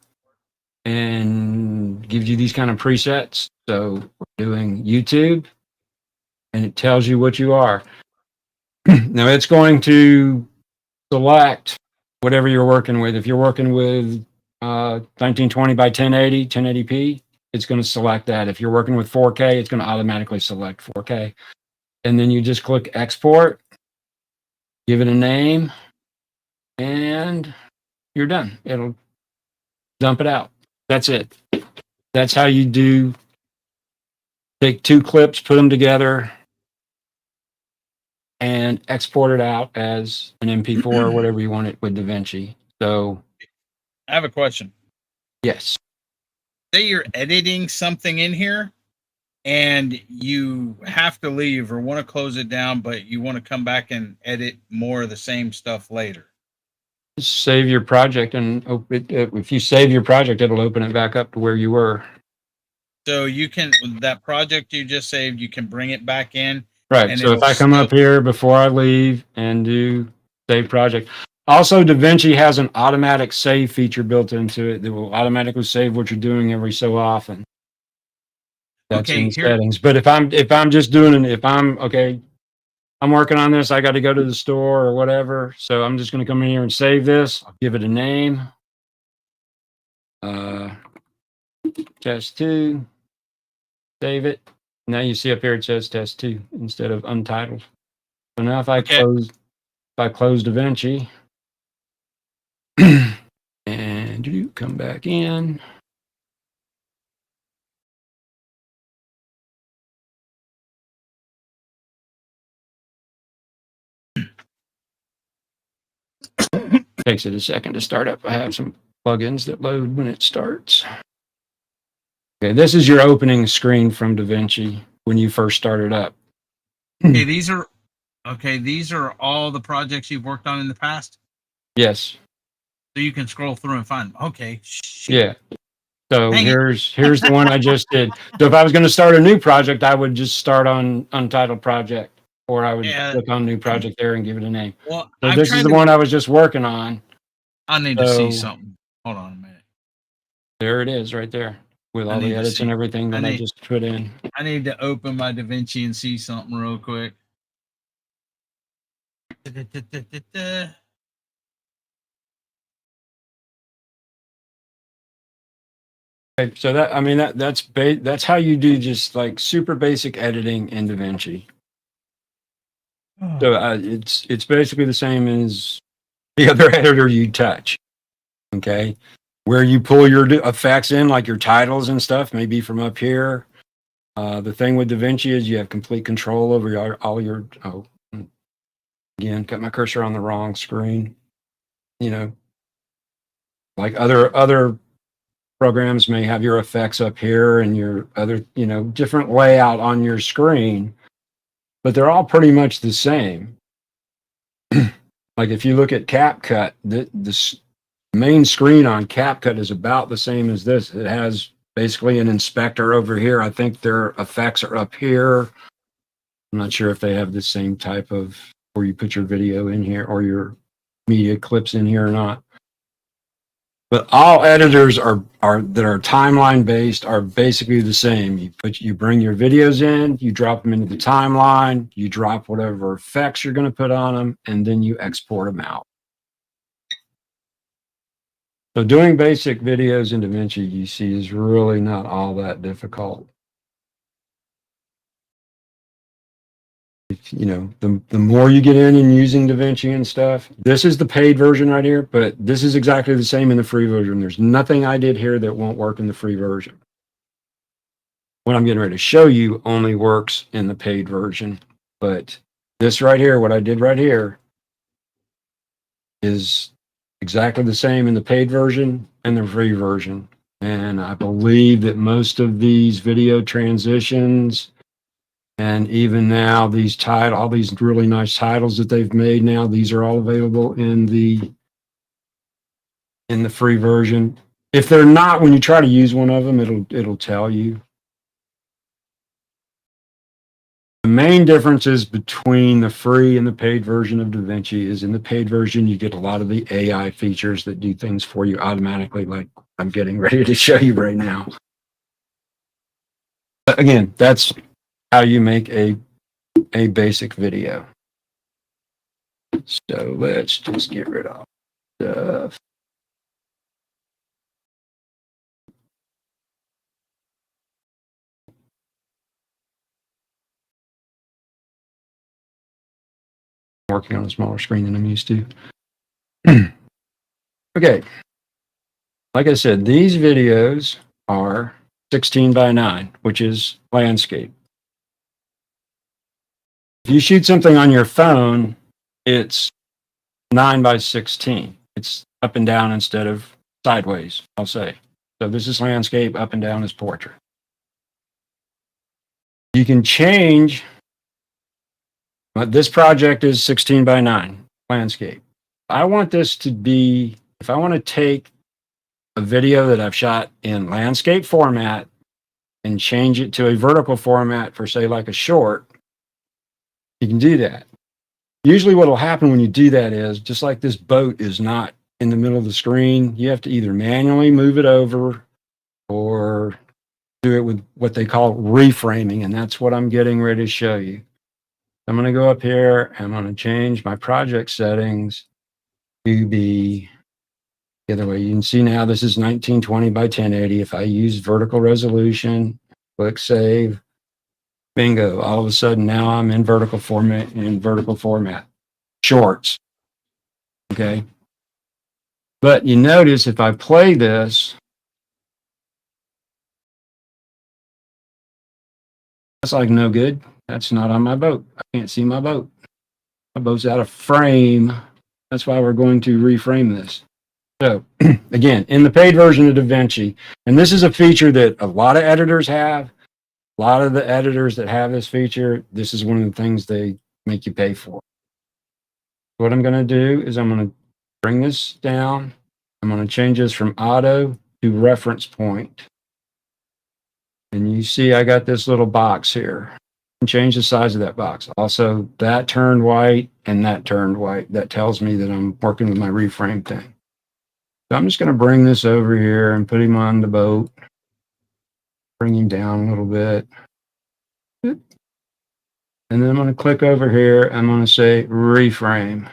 and gives you these kind of presets. So we're doing YouTube, and it tells you what you are. Now it's going to select whatever you're working with. If you're working with 1920 by 1080, 1080p, it's going to select that. If you're working with 4K, it's going to automatically select 4K. And then you just click export, give it a name, and you're done. It'll dump it out. That's it. That's how you do. Take 2 clips, put them together, and export it out as an MP4 or whatever you want it with Davinci. So, I have a question. yes. Say you're editing something in here and you have to leave or want to close it down, but you want to come back and edit more of the same stuff later. Save your project, and if you save your project, it'll open it back up to where you were. So you can, that project you just saved, you can bring it back in. Right. So if I come up here before I leave and do save project. Also, Davinci has an automatic save feature built into it that will automatically save what you're doing every so often. That's in settings. But if I'm just doing it, if I'm working on this, I got to go to the store or whatever. So I'm just going to come in here and save this. I'll give it a name. Test 2. Save it. Now you see up here it says test 2 instead of untitled. So now if I close Davinci and you come back in. Takes it a second to start up. I have some plugins that load when it starts. Okay, this is your opening screen from Davinci when you first started up. Okay, these are all the projects you've worked on in the past? Yes. So you can scroll through and find them. Okay. Shit. Yeah. So here's the one I just did. So if I was going to start a new project, I would just start on untitled project, or I would click on new project there and give it a name. Well, so this is the one I was just working on. I need to see something. Hold on a minute. There it is right there with all the edits and everything that I just put in. I need to open my Davinci and see something real quick. Okay, so that's how you do just like super basic editing in Davinci. So it's basically the same as the other editor you touch. Okay, where you pull your effects in, like your titles and stuff, maybe from up here. The thing with Davinci is you have complete control over all your. Oh, again, got my cursor on the wrong screen. You know, like other programs may have your effects up here and your other, different layout on your screen, but they're all pretty much the same. Like if you look at CapCut, this main screen on CapCut is about the same as this. It has basically an inspector over here. I think their effects are up here. I'm not sure if they have the same type of where you put your video in here or your media clips in here or not. But all editors that are timeline based are basically the same. You bring your videos in, you drop them into the timeline, you drop whatever effects you're going to put on them, and then you export them out. So doing basic videos in Davinci, you see, is really not all that difficult. The more you get in and using Davinci and stuff, this is the paid version right here, but this is exactly the same in the free version. There's nothing I did here that won't work in the free version. What I'm getting ready to show you only works in the paid version, but this right here, what I did right here, is exactly the same in the paid version and the free version. And I believe that most of these video transitions, and even now, all these really nice titles that they've made now, these are all available in the free version. If they're not, when you try to use one of them, it'll tell you. The main differences between the free and the paid version of Davinci is in the paid version, you get a lot of the AI features that do things for you automatically, like I'm getting ready to show you right now. But again, that's how you make a basic video. So let's just get rid of stuff. Working on a smaller screen than I'm used to. Okay. Like I said, these videos are 16 by 9, which is landscape. If you shoot something on your phone, it's 9 by 16. It's up and down instead of sideways, I'll say. So this is landscape, up and down is portrait. You can change, but this project is 16 by 9, landscape. I want this to be, if I want to take a video that I've shot in landscape format and change it to a vertical format for, say, like a short, you can do that. Usually what will happen when you do that is, just like this boat is not in the middle of the screen, you have to either manually move it over or do it with what they call reframing, and that's what I'm getting ready to show you. I'm going to go up here, and I'm going to change my project settings to be the other way. You can see now this is 1920 by 1080. If I use vertical resolution, click save, bingo, all of a sudden now I'm in vertical format, shorts. Okay. But you notice if I play this, that's like no good. That's not on my boat. I can't see my boat. My boat's out of frame. That's why we're going to reframe this. So again, in the paid version of Davinci, and this is a feature that a lot of editors have. A lot of the editors that have this feature, this is one of the things they make you pay for. What I'm going to do is I'm going to bring this down. I'm going to change this from auto to reference point. And you see I got this little box here. And change the size of that box. Also, that turned white and that turned white. That tells me that I'm working with my reframe thing. So I'm just going to bring this over here and put him on the boat. Bring him down a little bit. And then I'm going to click over here. I'm going to say reframe.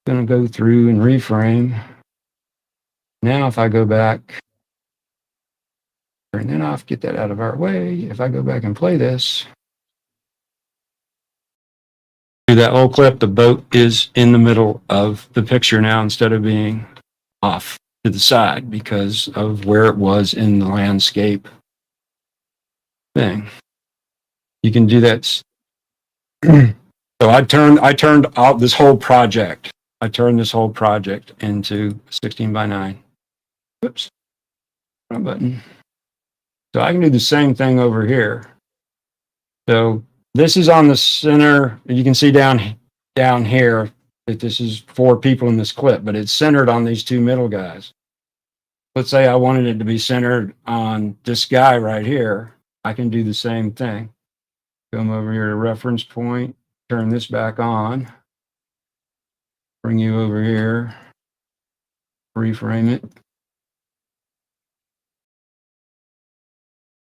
I'm going to go through and reframe. Now if I go back, turn that off, get that out of our way. If I go back and play this, do that whole clip, the boat is in the middle of the picture now instead of being off to the side because of where it was in the landscape thing. You can do that. So I turned out this whole project. I turned this whole project into 16 by 9. Oops, wrong button. So I can do the same thing over here. So this is on the center. You can see down here that this is 4 people in this clip, but it's centered on these 2 middle guys. Let's say I wanted it to be centered on this guy right here. I can do the same thing. Come over here to reference point, turn this back on, bring you over here, reframe it.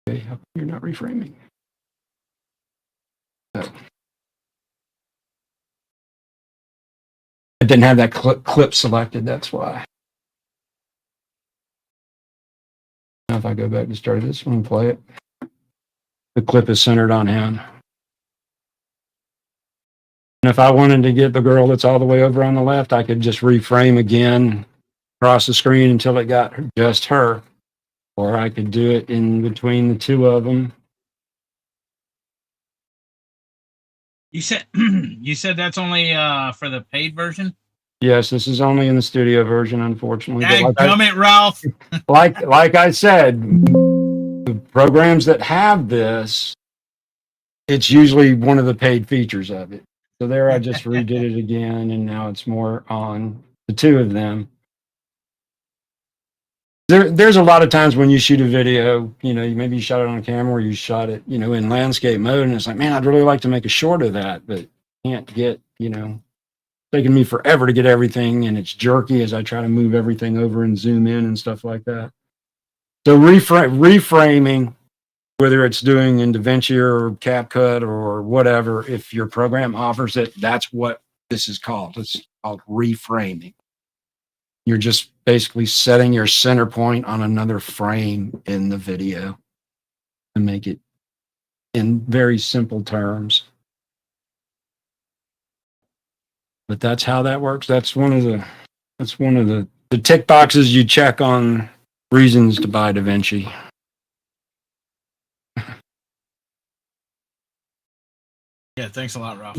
Okay, how come you're not reframing? So I didn't have that clip selected, that's why. Now if I go back to start this one and play it, the clip is centered on him. And if I wanted to get the girl that's all the way over on the left, I could just reframe again across the screen until it got just her. Or I could do it in between the 2 of them. You said that's only for the paid version? Yes, this is only in the studio version, unfortunately. Dadgummit, Ralph. like I said, the programs that have this, it's usually one of the paid features of it. So there I just redid it again, and now it's more on the 2 of them. There's a lot of times when you shoot a video, maybe you shot it on camera or you shot it, in landscape mode, and it's like, man, I'd really like to make a short of that, but can't get, taking me forever to get everything, and it's jerky as I try to move everything over and zoom in and stuff like that. So reframing, whether it's doing in Davinci or CapCut or whatever, if your program offers it, that's what this is called. It's called reframing. You're just basically setting your center point on another frame in the video to make it in very simple terms. But that's how that works. That's one of the tick boxes you check on reasons to buy Davinci. Yeah, thanks a lot, Ralph.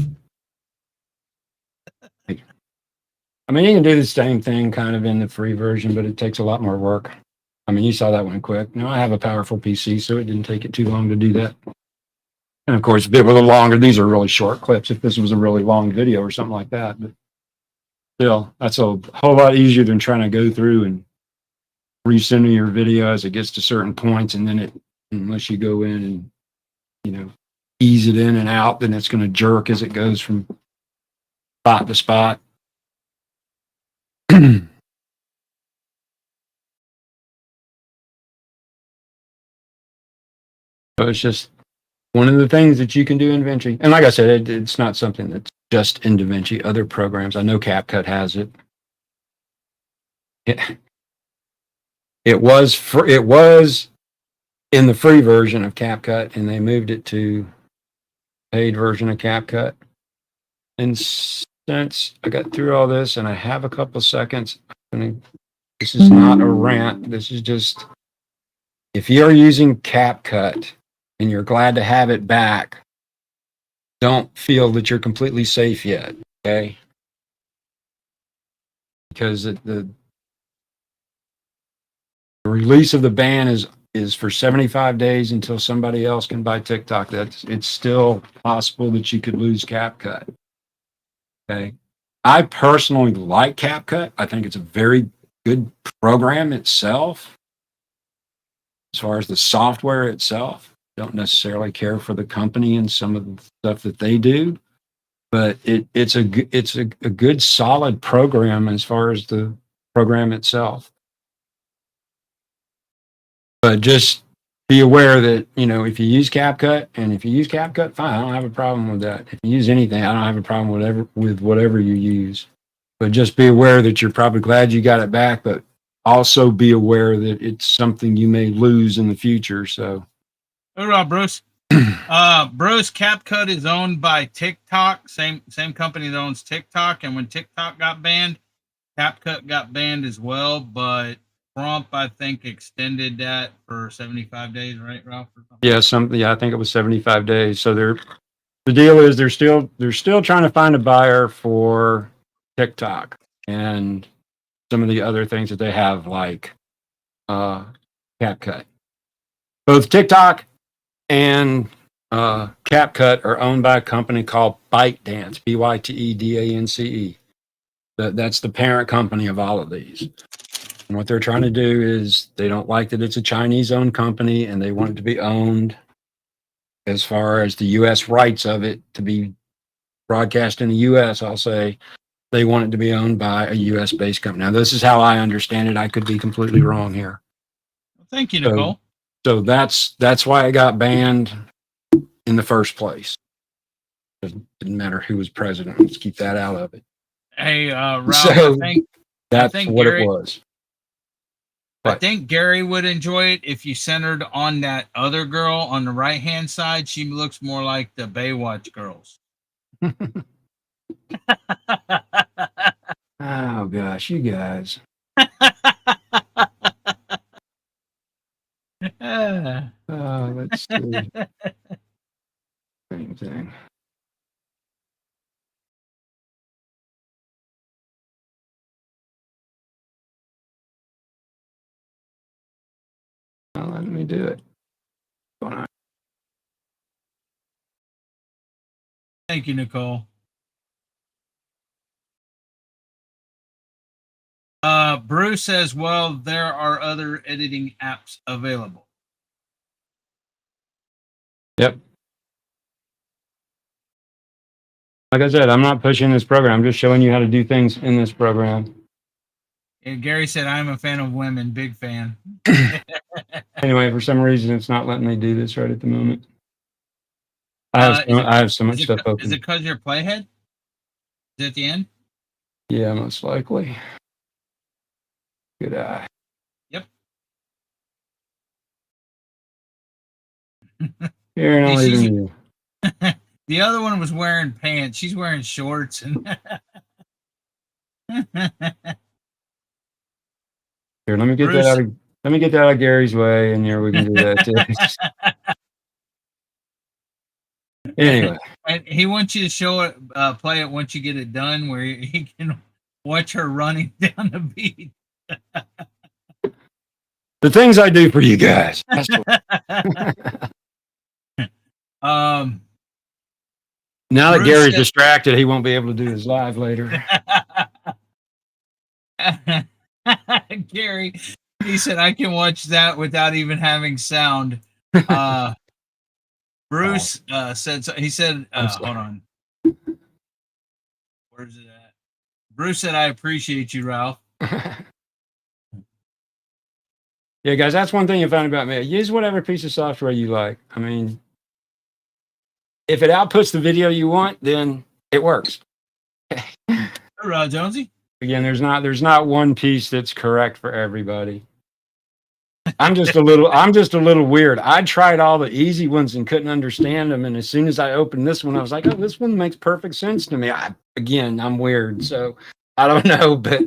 I mean, you can do the same thing kind of in the free version, but it takes a lot more work. I mean, you saw that one quick. Now, I have a powerful PC, so it didn't take it too long to do that. And of course, if it was a longer, these are really short clips. If this was a really long video or something like that, but still, that's a whole lot easier than trying to go through and recenter your video as it gets to certain points, and then unless you go in and ease it in and out, then it's going to jerk as it goes from spot to spot. So it's just one of the things that you can do in Davinci. And like I said, it's not something that's just in Davinci. Other programs, I know CapCut has it. It was in the free version of CapCut, and they moved it to paid version of CapCut. And since I got through all this and I have a couple seconds, this is not a rant. This is just, if you're using CapCut and you're glad to have it back, don't feel that you're completely safe yet, okay? Because the release of the ban is for 75 days until somebody else can buy TikTok. It's still possible that you could lose CapCut. Okay. I personally like CapCut. I think it's a very good program itself. As far as the software itself, don't necessarily care for the company and some of the stuff that they do, but it's a good solid program as far as the program itself. But just be aware that, if you use CapCut, and if you use CapCut, fine, I don't have a problem with that. If you use anything, I don't have a problem with whatever you use. But just be aware that you're probably glad you got it back, but also be aware that it's something you may lose in the future. So, Hoorah, Bruce. Bruce, CapCut is owned by TikTok, same company that owns TikTok. And when TikTok got banned, CapCut got banned as well. But Trump, I think, extended that for 75 days, right, Ralph? Yeah, I think it was 75 days. So the deal is they're still trying to find a buyer for TikTok and some of the other things that they have, like CapCut. Both TikTok and CapCut are owned by a company called ByteDance, ByteDance. That's the parent company of all of these. And what they're trying to do is they don't like that it's a Chinese-owned company, and they want it to be owned as far as the U.S. rights of it to be broadcast in the U.S. I'll say they want it to be owned by a U.S.-based company. Now, this is how I understand it. I could be completely wrong here. Thank you, Nicole. So that's why it got banned in the first place. It didn't matter who was president. Let's keep that out of it. Hey, Ralph, So that's think what Gary, it was. I think Gary would enjoy it if you centered on that other girl on the right-hand side. She looks more like the Baywatch girls. Oh, gosh, you guys. Let's see. Same thing. Well, let me do it. Thank you, Nicole. Bruce says, well, there are other editing apps available. Yep. Like I said, I'm not pushing this program. I'm just showing you how to do things in this program. And Gary said, I'm a fan of women. Big fan. Anyway, for some reason, it's not letting me do this right at the moment. I have so much stuff open. Is it because you're playhead? Is it at the end? Yeah, most likely. Good eye. Yep. Here, and I'll even you. The other one was wearing pants. She's wearing shorts. And Here, let me get that out of. Let me get that out of Gary's way, and here we can do that too. Anyway, and he wants you to show it, play it once you get it done, where he can watch her running down the beach. The things I do for you guys. Now that Gary's distracted, he won't be able to do his live later. Gary, he said, I can watch that without even having sound. Bruce said, so, he said, hold on. Where's it at? Bruce said, I appreciate you, Ralph. Yeah, guys, that's one thing you found about me. Use whatever piece of software you like. I mean, if it outputs the video you want, then it works. Jonesy. Again, there's not one piece that's correct for everybody. I'm just a little weird. I tried all the easy ones and couldn't understand them. And as soon as I opened this one, I was like, oh, this one makes perfect sense to me. I'm weird. So I don't know, but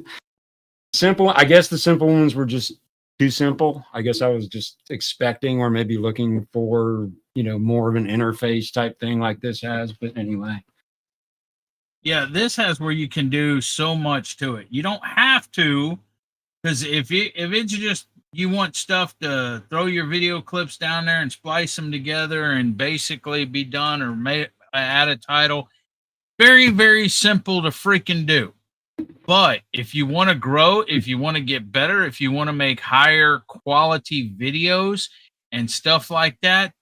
simple. I guess the simple ones were just too simple. I guess I was just expecting or maybe looking for, more of an interface type thing like this has. But anyway. Yeah, this has where you can do so much to it. You don't have to, because if it's just you want stuff to throw your video clips down there and splice them together and basically be done, or add a title, very, very simple to freaking do. But if you want to grow, if you want to get better, if you want to make higher quality videos and stuff like that,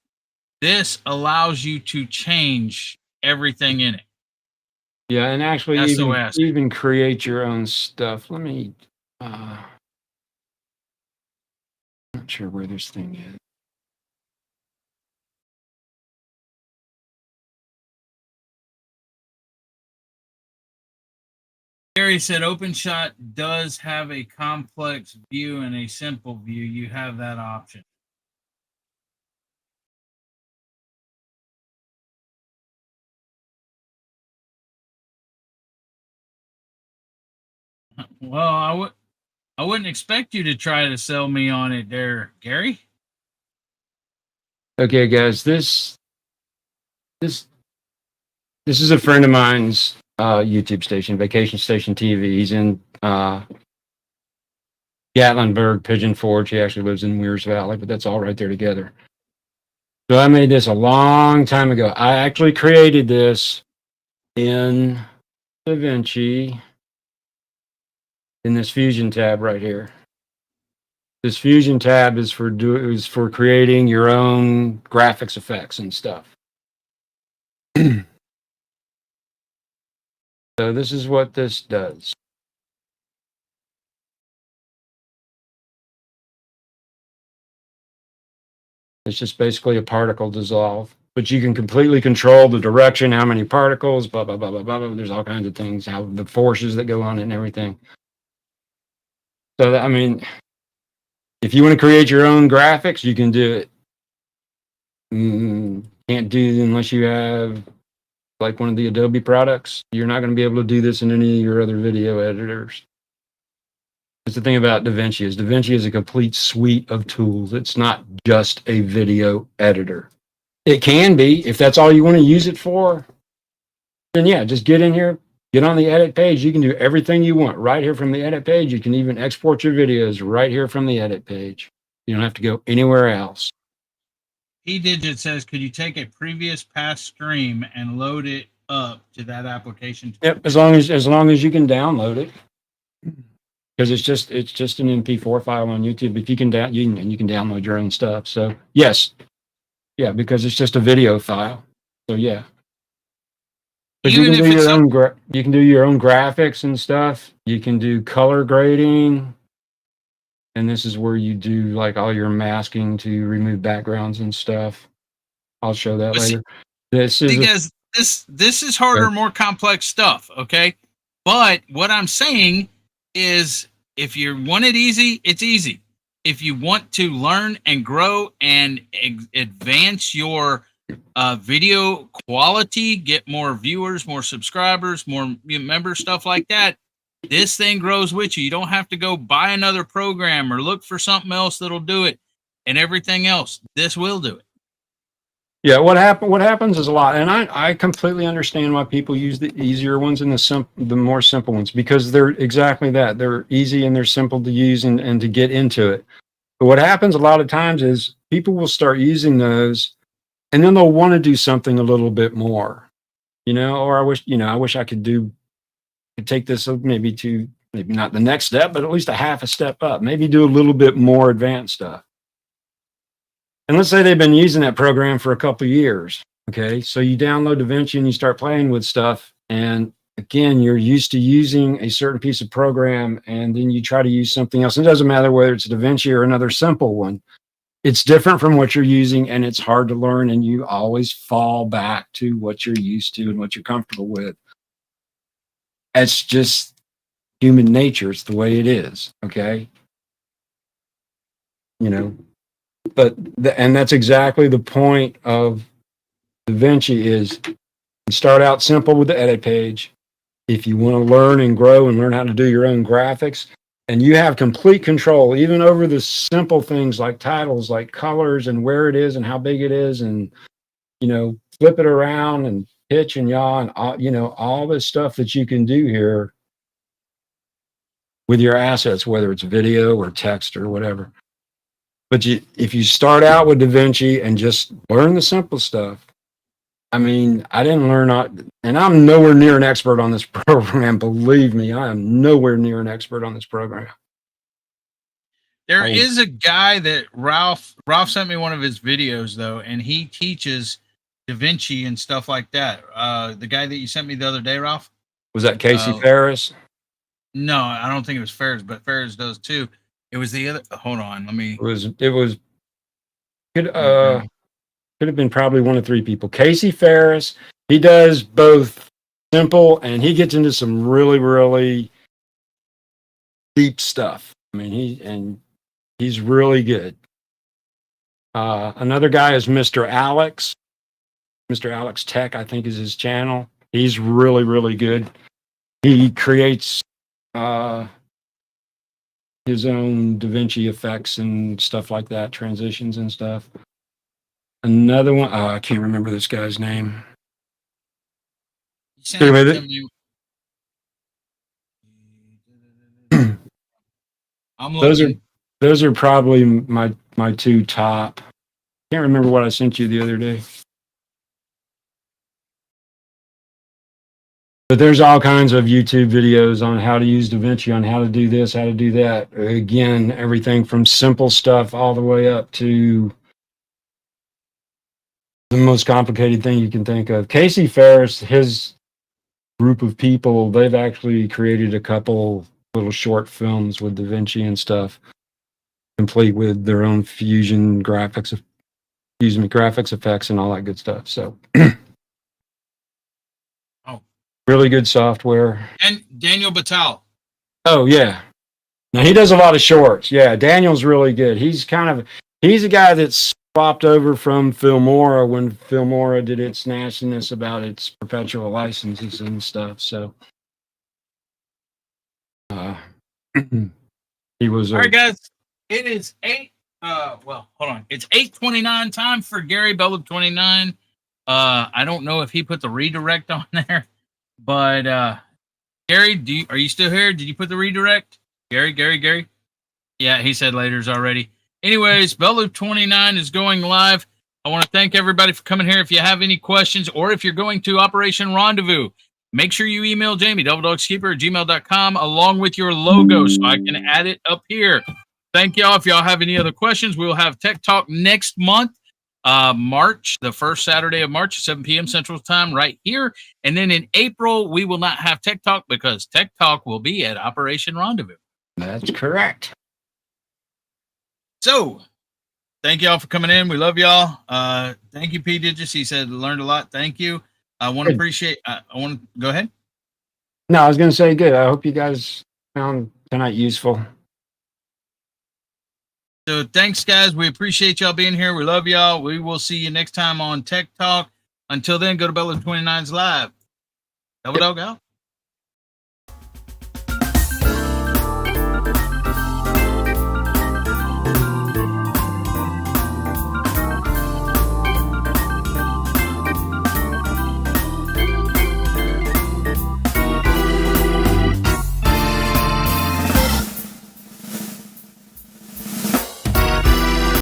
this allows you to change everything in it. Yeah, and actually even create your own stuff. Let me, not sure where this thing is. Gary said OpenShot does have a complex view and a simple view. You have that option. Well, I wouldn't expect you to try to sell me on it there, Gary. Okay, guys, this is a friend of mine's YouTube station, Vacation Station TV. He's in Gatlinburg, Pigeon Forge. He actually lives in Wears Valley, but that's all right there together. So I made this a long time ago. I actually created this in Davinci in this Fusion tab right here. This Fusion tab is for creating your own graphics effects and stuff. So this is what this does. It's just basically a particle dissolve, but you can completely control the direction, how many particles, blah, blah, blah, blah, blah, blah. There's all kinds of things, how the forces that go on it and everything. So, I mean, if you want to create your own graphics, you can do it. Can't do it unless you have like one of the Adobe products. You're not going to be able to do this in any of your other video editors. That's the thing about Davinci is a complete suite of tools. It's not just a video editor. It can be, if that's all you want to use it for, then yeah, just get in here, get on the edit page. You can do everything you want right here from the edit page. You can even export your videos right here from the edit page. You don't have to go anywhere else. eDigit says, could you take a previous past stream and load it up to that application? Yep, as long as you can download it. Because it's just an MP4 file on YouTube. If you can you can download your own stuff. So yes, yeah, because it's just a video file. So yeah. But you can do your own. You can do your own graphics and stuff. You can do color grading, and this is where you do like all your masking to remove backgrounds and stuff. I'll show that later. This is because this is harder, more complex stuff. Okay, but what I'm saying is, if you want it easy, it's easy. If you want to learn and grow and advance your video quality, get more viewers, more subscribers, more members, stuff like that, this thing grows with you. You don't have to go buy another program or look for something else that'll do it, and everything else. This will do it. Yeah, what happens is a lot, and I completely understand why people use the easier ones and the more simple ones, because they're exactly that. They're easy and they're simple to use and to get into it. But what happens a lot of times is people will start using those, and then they'll want to do something a little bit more, or I wish I could take this maybe not the next step, but at least a half a step up, maybe do a little bit more advanced stuff. And let's say they've been using that program for a couple of years. Okay. So you download Davinci and you start playing with stuff. And again, you're used to using a certain piece of program, and then you try to use something else. It doesn't matter whether it's Davinci or another simple one. It's different from what you're using, and it's hard to learn. And you always fall back to what you're used to and what you're comfortable with. It's just human nature. It's the way it is. Okay. And that's exactly the point of Davinci is start out simple with the edit page. If you want to learn and grow and learn how to do your own graphics, and you have complete control, even over the simple things like titles, like colors and where it is and how big it is, and, flip it around and pitch and yaw and, all this stuff that you can do here with your assets, whether it's video or text or whatever. But if you start out with Davinci and just learn the simple stuff, I didn't learn, and I'm nowhere near an expert on this program. Believe me, I am nowhere near an expert on this program. There is a guy that Ralph sent me one of his videos, though, and he teaches Davinci and stuff like that. The guy that you sent me the other day, Ralph? Was that Casey Ferris? No, I don't think it was Ferris, but Ferris does too. It was the other. Hold on, let me. Could have been probably one of three people. Casey Ferris. He does both simple, and he gets into some really, really deep stuff. He's really good. Another guy is Mr. Alex. Mr. Alex Tech, I think, is his channel. He's really, really good. He creates his own Davinci effects and stuff like that, transitions and stuff. Another one, I can't remember this guy's name. I'm looking. Those are probably my two top. Can't remember what I sent you the other day. But there's all kinds of YouTube videos on how to use Davinci, on how to do this, how to do that. Again, everything from simple stuff all the way up to the most complicated thing you can think of. Casey Ferris, his group of people, they've actually created a couple little short films with Davinci and stuff, complete with their own fusion graphics effects and all that good stuff. So really good software. And Daniel Batal. Oh yeah. Now he does a lot of shorts. Yeah, Daniel's really good. He's a guy that's swapped over from Filmora when Filmora did its nastiness about its perpetual licenses and stuff. So he was all right, guys. It is 8. Hold on. It's 8:29 time for Gary Bellub 29. I don't know if he put the redirect on there, but Gary, are you still here? Did you put the redirect? Gary? Yeah, he said later's already. Anyways, Bellub 29 is going live. I want to thank everybody for coming here. If you have any questions, or if you're going to Operation Rendezvous, make sure you email Jamie, doubledogskeeper@gmail.com, along with your logo so I can add it up here. Thank y'all. If y'all have any other questions, we'll have Tech Talk next month. March, the first Saturday of March, 7 p.m. Central Time, right here. And then in April, we will not have Tech Talk because Tech Talk will be at Operation Rendezvous. That's correct. So, thank y'all for coming in. We love y'all. Thank you, P. Digits. He said learned a lot. Thank you. I want to appreciate. I want to go ahead. No, I was going to say good. I hope you guys found tonight useful. So thanks, guys. We appreciate y'all being here. We love y'all. We will see you next time on Tech Talk. Until then, go to Bella 29's Live. Double dog out.